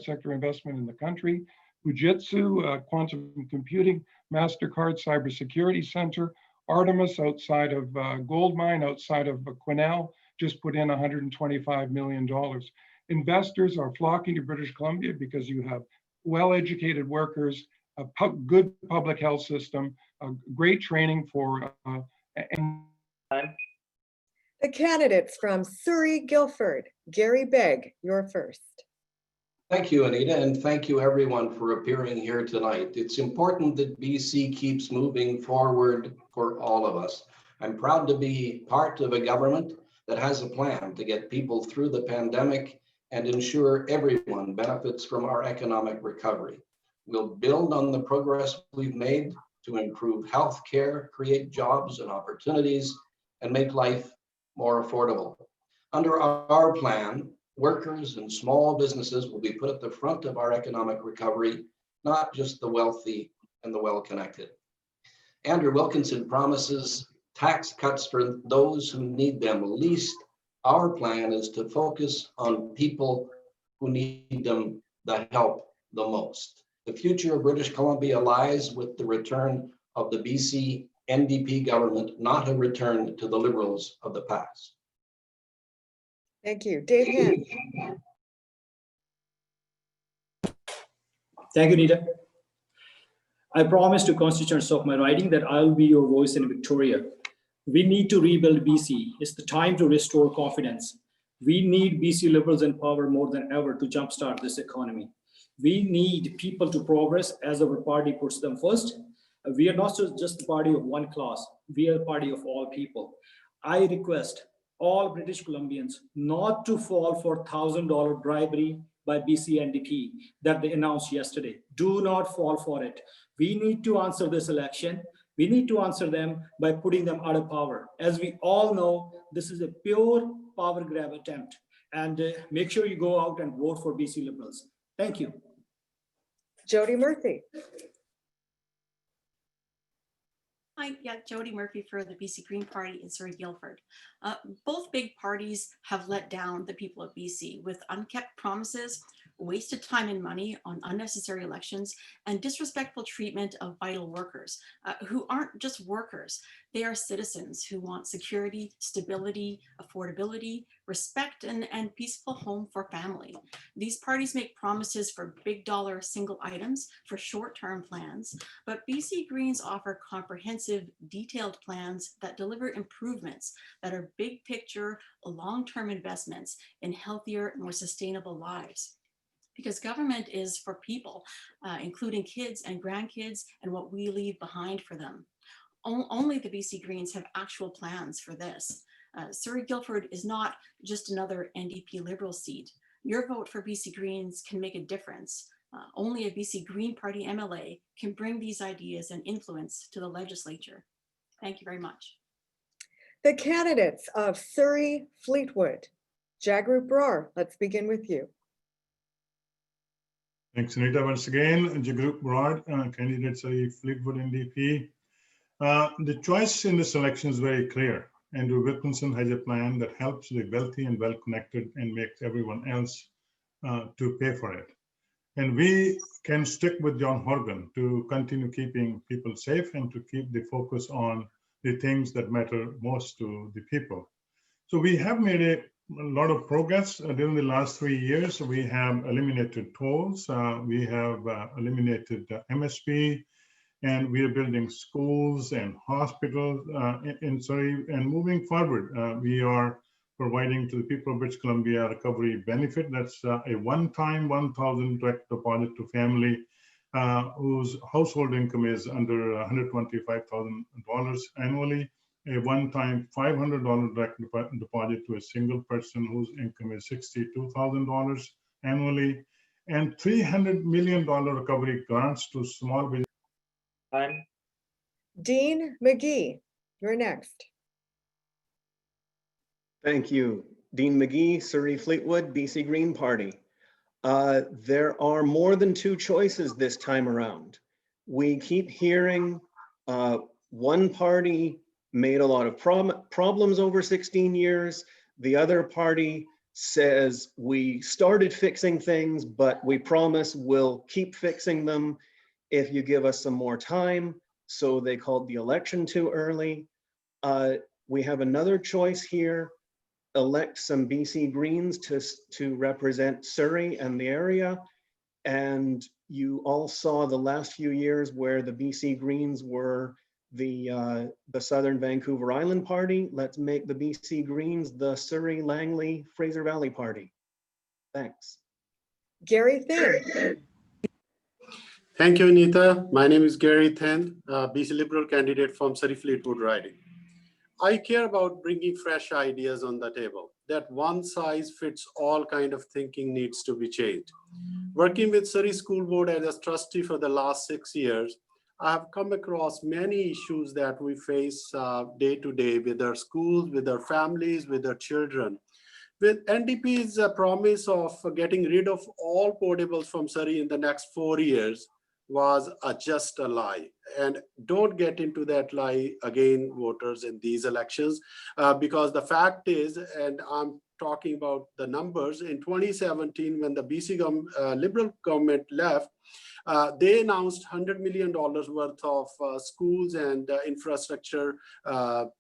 sector investment in the country, Fujitsu, quantum computing, MasterCard cybersecurity center, Artemis outside of Goldmine, outside of Quesnel, just put in $125 million. Investors are flocking to British Columbia because you have well-educated workers, a good public health system, great training for The candidates from Surrey Guildford. Gary Begg, you're first. Thank you, Anita, and thank you everyone for appearing here tonight. It's important that BC keeps moving forward for all of us. I'm proud to be part of a government that has a plan to get people through the pandemic and ensure everyone benefits from our economic recovery. We'll build on the progress we've made to improve healthcare, create jobs and opportunities, and make life more affordable. Under our plan, workers and small businesses will be put at the front of our economic recovery, not just the wealthy and the well-connected. Andrew Wilkinson promises tax cuts for those who need them least. Our plan is to focus on people who need them the help the most. The future of British Columbia lies with the return of the BC NDP government, not a return to the Liberals of the past. Thank you. Dave Hand. Thank you, Nita. I promise to constituents of my riding that I'll be your voice in Victoria. We need to rebuild BC. It's the time to restore confidence. We need BC Liberals in power more than ever to jumpstart this economy. We need people to progress as our party puts them first. We are not just the party of one class. We are a party of all people. I request all British Columbians not to fall for $1,000 bribery by BC NDP that they announced yesterday. Do not fall for it. We need to answer this election. We need to answer them by putting them out of power. As we all know, this is a pure power grab attempt. And make sure you go out and vote for BC Liberals. Thank you. Jody Murphy. Hi, yeah, Jody Murphy for the BC Green Party in Surrey Guildford. Both big parties have let down the people of BC with unkept promises, wasted time and money on unnecessary elections, and disrespectful treatment of vital workers who aren't just workers. They are citizens who want security, stability, affordability, respect, and peaceful home for family. These parties make promises for big dollar single items for short-term plans, but BC Greens offer comprehensive, detailed plans that deliver improvements that are big picture, long-term investments in healthier, more sustainable lives. Because government is for people, including kids and grandkids and what we leave behind for them. Only the BC Greens have actual plans for this. Surrey Guildford is not just another NDP Liberal seat. Your vote for BC Greens can make a difference. Only a BC Green Party MLA can bring these ideas and influence to the legislature. Thank you very much. The candidates of Surrey Fleetwood. Jagrup Brar, let's begin with you. Thanks, Anita. Once again, Jagrup Brar, candidate Surrey Fleetwood NDP. The choice in this election is very clear. Andrew Wilkinson has a plan that helps the wealthy and well-connected and makes everyone else to pay for it. And we can stick with John Horgan to continue keeping people safe and to keep the focus on the things that matter most to the people. So we have made a lot of progress during the last 3 years. We have eliminated tolls, we have eliminated MSP, and we are building schools and hospitals in Surrey. And moving forward, we are providing to the people of British Columbia a recovery benefit. That's a one-time $1,000 direct deposit to family whose household income is under $125,000 annually. A one-time $500 direct deposit to a single person whose income is $62,000 annually, and $300 million recovery grants to small business. Dean McGee, you're next. Thank you. Dean McGee, Surrey Fleetwood, BC Green Party. There are more than two choices this time around. We keep hearing one party made a lot of problems over 16 years. The other party says we started fixing things, but we promise we'll keep fixing them if you give us some more time. So they called the election too early. We have another choice here. Elect some BC Greens to represent Surrey and the area. And you all saw the last few years where the BC Greens were the Southern Vancouver Island Party. Let's make the BC Greens the Surrey, Langley, Fraser Valley Party. Thanks. Gary Thin. Thank you, Anita. My name is Gary Thin, BC Liberal candidate from Surrey Fleetwood riding. I care about bringing fresh ideas on the table. That one size fits all kind of thinking needs to be changed. Working with Surrey School Board as a trustee for the last 6 years, I have come across many issues that we face day to day with our schools, with our families, with our children. With NDP's promise of getting rid of all portables from Surrey in the next 4 years was just a lie. And don't get into that lie again, voters, in these elections, because the fact is, and I'm talking about the numbers, in 2017, when the BC Liberal government left, they announced $100 million worth of schools and infrastructure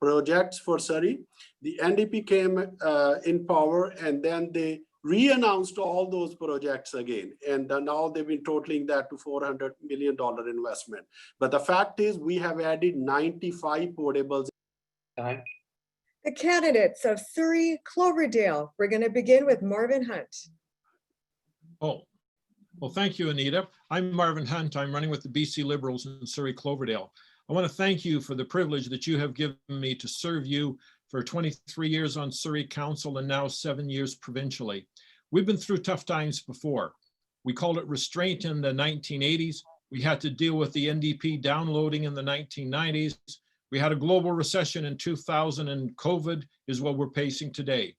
projects for Surrey. The NDP came in power, and then they re-announced all those projects again. And now they've been totaling that to $400 million investment. But the fact is we have added 95 portables. The candidates of Surrey, Cloverdale. We're going to begin with Marvin Hunt. Oh, well, thank you, Anita. I'm Marvin Hunt. I'm running with the BC Liberals in Surrey, Cloverdale. I want to thank you for the privilege that you have given me to serve you for 23 years on Surrey Council and now 7 years provincially. We've been through tough times before. We called it restraint in the 1980s. We had to deal with the NDP downloading in the 1990s. We had a global recession in 2000, and COVID is what we're facing today.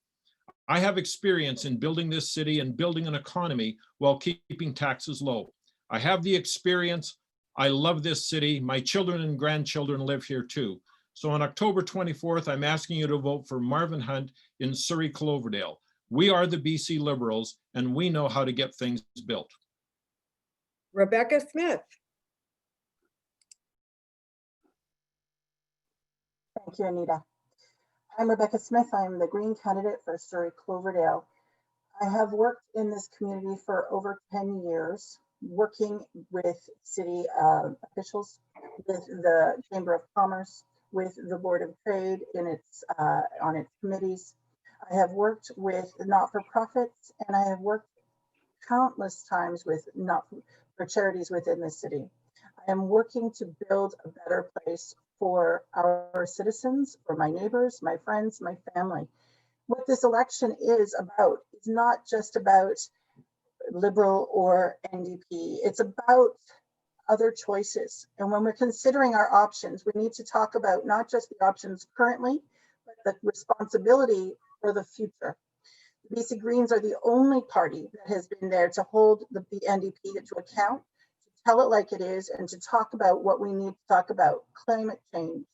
I have experience in building this city and building an economy while keeping taxes low. I have the experience. I love this city. My children and grandchildren live here too. So on October 24th, I'm asking you to vote for Marvin Hunt in Surrey, Cloverdale. We are the BC Liberals, and we know how to get things built. Rebecca Smith. Thank you, Anita. I'm Rebecca Smith. I'm the Green candidate for Surrey Cloverdale. I have worked in this community for over 10 years, working with city officials, with the Chamber of Commerce, with the Board of Trade in its on its committees. I have worked with not-for-profits, and I have worked countless times with for charities within the city. I am working to build a better place for our citizens, for my neighbors, my friends, my family. What this election is about is not just about Liberal or NDP. It's about other choices. And when we're considering our options, we need to talk about not just the options currently, but the responsibility for the future. The BC Greens are the only party that has been there to hold the NDP to account, tell it like it is, and to talk about what we need to talk about: climate change,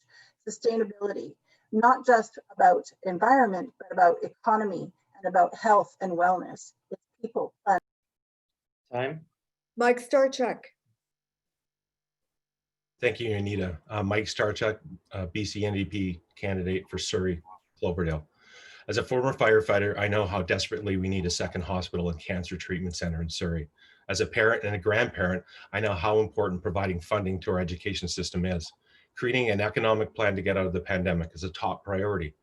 sustainability, not just about environment, but about economy and about health and wellness. It's people. Time. Mike Starchuk. Thank you, Anita. Mike Starchuk, BC NDP candidate for Surrey, Cloverdale. As a former firefighter, I know how desperately we need a second hospital and cancer treatment center in Surrey. As a parent and a grandparent, I know how important providing funding to our education system is. Creating an economic plan to get out of the pandemic is a top priority.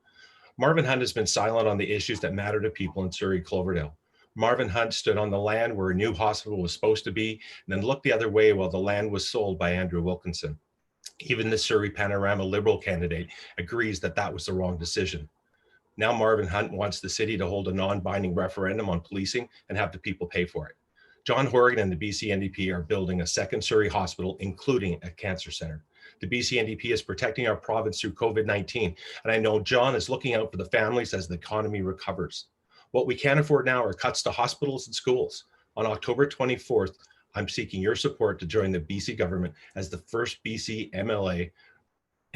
Marvin Hunt has been silent on the issues that matter to people in Surrey, Cloverdale. Marvin Hunt stood on the land where a new hospital was supposed to be, and then looked the other way while the land was sold by Andrew Wilkinson. Even the Surrey Panorama Liberal candidate agrees that that was the wrong decision. Now Marvin Hunt wants the city to hold a non-binding referendum on policing and have the people pay for it. John Horgan and the BC NDP are building a second Surrey hospital, including a cancer center. The BC NDP is protecting our province through COVID-19, and I know John is looking out for the families as the economy recovers. What we can't afford now are cuts to hospitals and schools. On October 24th, I'm seeking your support to join the BC government as the first BC MLA,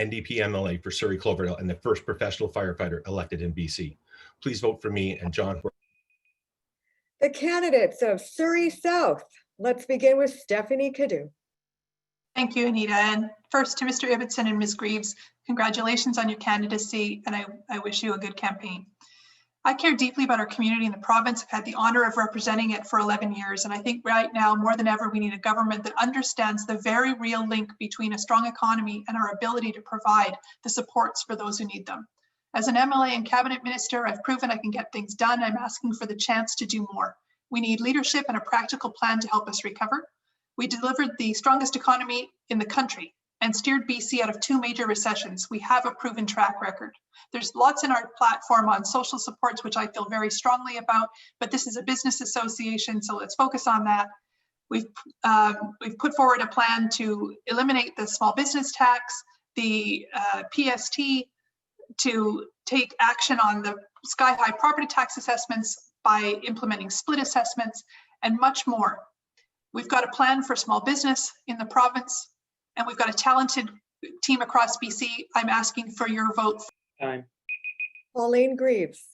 NDP MLA for Surrey Cloverdale, and the first professional firefighter elected in BC. Please vote for me and John. The candidates of Surrey South. Let's begin with Stephanie Cadu. Thank you, Anita. And first to Mr. Ibbotson and Ms. Greaves, congratulations on your candidacy, and I wish you a good campaign. I care deeply about our community in the province. I've had the honor of representing it for 11 years. And I think right now, more than ever, we need a government that understands the very real link between a strong economy and our ability to provide the supports for those who need them. As an MLA and cabinet minister, I've proven I can get things done. I'm asking for the chance to do more. We need leadership and a practical plan to help us recover. We delivered the strongest economy in the country and steered BC out of 2 major recessions. We have a proven track record. There's lots in our platform on social supports, which I feel very strongly about, but this is a business association, so let's focus on that. We've put forward a plan to eliminate the small business tax, the PST, to take action on the sky-high property tax assessments by implementing split assessments, and much more. We've got a plan for small business in the province, and we've got a talented team across BC. I'm asking for your vote. Time. Pauline Greaves.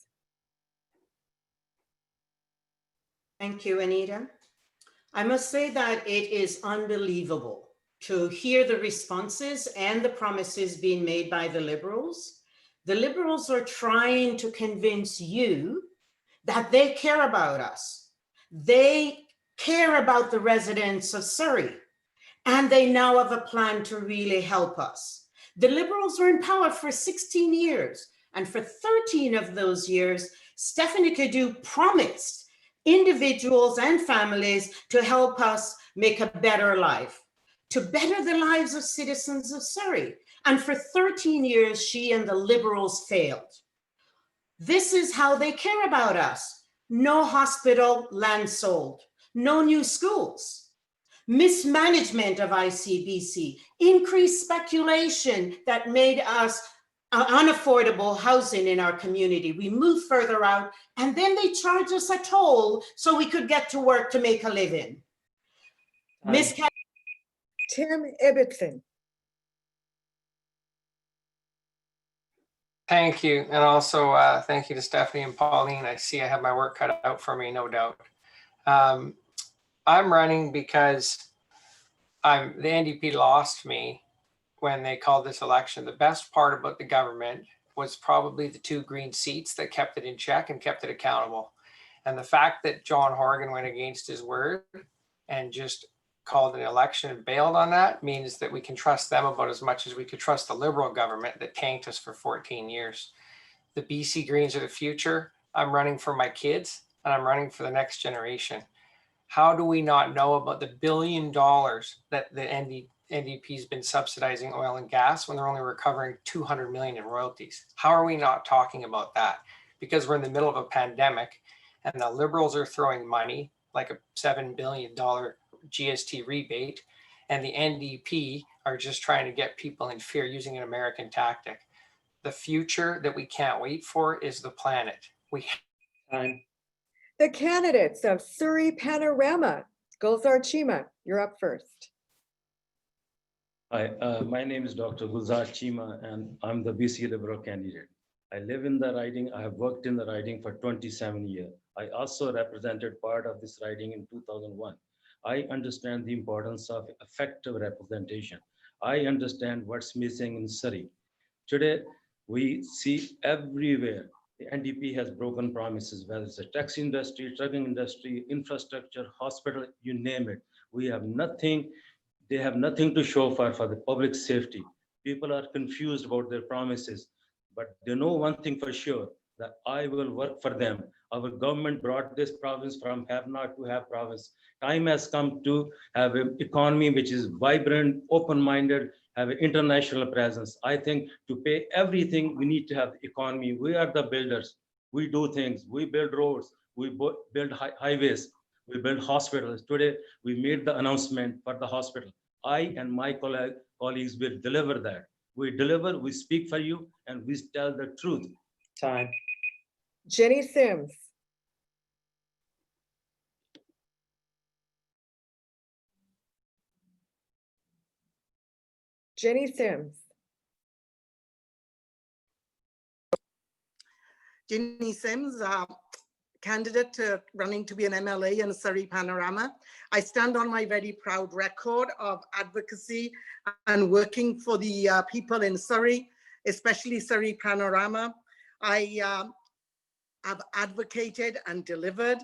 Thank you, Anita. I must say that it is unbelievable to hear the responses and the promises being made by the Liberals. The Liberals are trying to convince you that they care about us. They care about the residents of Surrey, and they now have a plan to really help us. The Liberals were in power for 16 years, and for 13 of those years, Stephanie Cadu promised individuals and families to help us make a better life, to better the lives of citizens of Surrey. And for 13 years, she and the Liberals failed. This is how they care about us. No hospital land sold, no new schools, mismanagement of ICBC, increased speculation that made us unaffordable housing in our community. We moved further out, and then they charged us a toll so we could get to work to make a living. Tim Ibbotson. Thank you. And also thank you to Stephanie and Pauline. I see I have my work cut out for me, no doubt. I'm running because the NDP lost me when they called this election. The best part about the government was probably the 2 green seats that kept it in check and kept it accountable. And the fact that John Horgan went against his word and just called an election and bailed on that means that we can trust them about as much as we could trust the Liberal government that tanked us for 14 years. The BC Greens are the future. I'm running for my kids and I'm running for the next generation. How do we not know about the $1 billion that the NDP's been subsidizing oil and gas when they're only recovering 200 million in royalties? How are we not talking about that? Because we're in the middle of a pandemic and the Liberals are throwing money like a $7 billion GST rebate, and the NDP are just trying to get people in fear using an American tactic. The future that we can't wait for is the planet. The candidates of Surrey Panorama. Gulzar Chima, you're up first. Hi, my name is Dr. Gulzar Chima, and I'm the BC Liberal candidate. I live in the riding. I have worked in the riding for 27 years. I also represented part of this riding in 2001. I understand the importance of effective representation. I understand what's missing in Surrey. Today, we see everywhere the NDP has broken promises, whether it's the taxi industry, trucking industry, infrastructure, hospital, you name it. We have nothing, they have nothing to show for the public safety. People are confused about their promises, but they know one thing for sure, that I will work for them. Our government brought this province from have not to have province. Time has come to have an economy which is vibrant, open-minded, have an international presence. I think to pay everything, we need to have the economy. We are the builders. We do things. We build roads. We build highways. We build hospitals. Today, we made the announcement for the hospital. I and my colleagues will deliver that. We deliver, we speak for you, and we tell the truth. Time. Jenny Sims. Jenny Sims. Jenny Sims, candidate running to be an MLA in Surrey Panorama. I stand on my very proud record of advocacy and working for the people in Surrey, especially Surrey Panorama. I have advocated and delivered.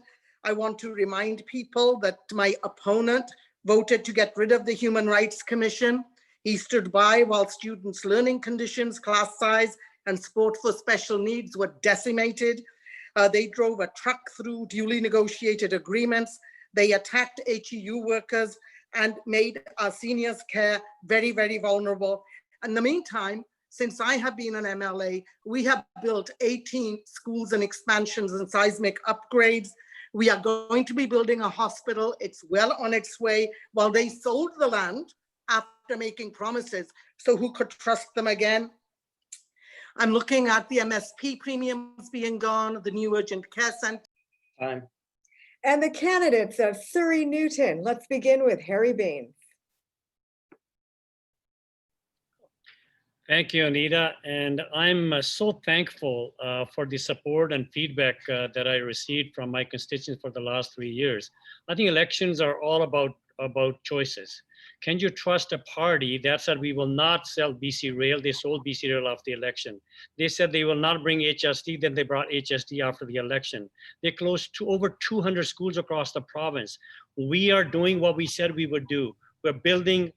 I want to remind people that my opponent voted to get rid of the Human Rights Commission. He stood by while students' learning conditions, class size, and support for special needs were decimated. They drove a truck through duly negotiated agreements. They attacked HEU workers and made our seniors' care very, very vulnerable. In the meantime, since I have been an MLA, we have built 18 schools and expansions and seismic upgrades. We are going to be building a hospital. It's well on its way. While they sold the land after making promises, so who could trust them again? I'm looking at the MSP premiums being gone, the new urgent care center. Time. And the candidates of Surrey Newton. Let's begin with Harry Baines. Thank you, Anita. And I'm so thankful for the support and feedback that I received from my constituents for the last 3 years. I think elections are all about about choices. Can you trust a party that said we will not sell BC Rail? They sold BC Rail after the election. They said they will not bring HST, then they brought HST after the election. They closed over 200 schools across the province. We are doing what we said we would do. We're building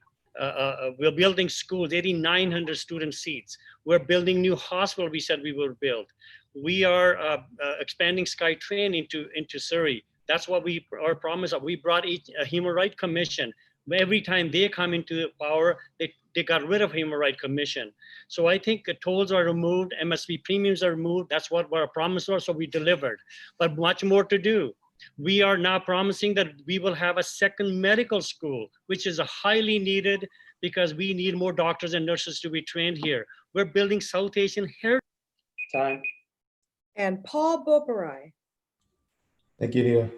schools, 8,900 student seats. We're building new hospital we said we would build. We are expanding SkyTrain into Surrey. That's what our promise of. We brought a Human Rights Commission. Every time they come into power, they got rid of Human Rights Commission. So I think the tolls are removed, MSP premiums are removed. That's what our promise was, so we delivered. But much more to do. We are now promising that we will have a second medical school, which is a highly needed because we need more doctors and nurses to be trained here. We're building South Asian heritage. Time. And Paul Boparai. Thank you, Nia.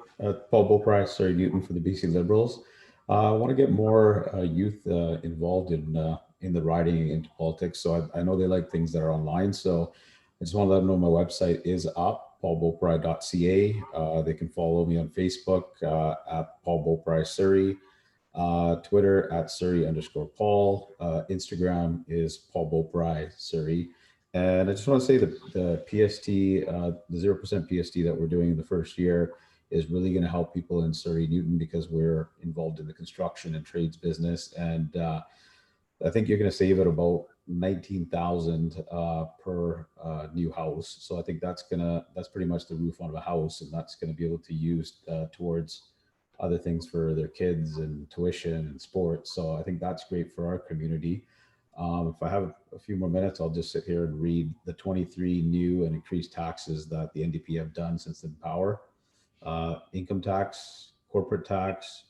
Paul Boparai, Surrey Newton for the BC Liberals. I want to get more youth involved in the riding into politics. So I know they like things that are online. So I just want to let them know my website is up, paulboparai.ca. They can follow me on Facebook at Paul Boparai Surrey, Twitter at Surrey_Paul, Instagram is Paul Boparai Surrey. And I just want to say that the PST, the 0% PST that we're doing in the first year is really going to help people in Surrey Newton because we're involved in the construction and trades business. And I think you're going to save at about 19,000 per new house. So I think that's pretty much the roof on a house, and that's going to be able to use towards other things for their kids and tuition and sports. So I think that's great for our community. If I have a few more minutes, I'll just sit here and read the 23 new and increased taxes that the NDP have done since in power. Income tax, corporate tax.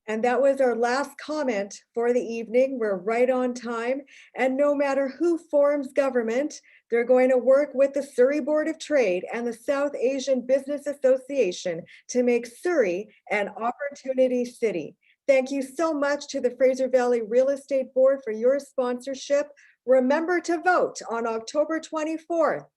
And that was our last comment for the evening. We're right on time. And no matter who forms government, they're going to work with the Surrey Board of Trade and the South Asian Business Association to make Surrey an opportunity city. Thank you so much to the Fraser Valley Real Estate Board for your sponsorship. Remember to vote on October 24th.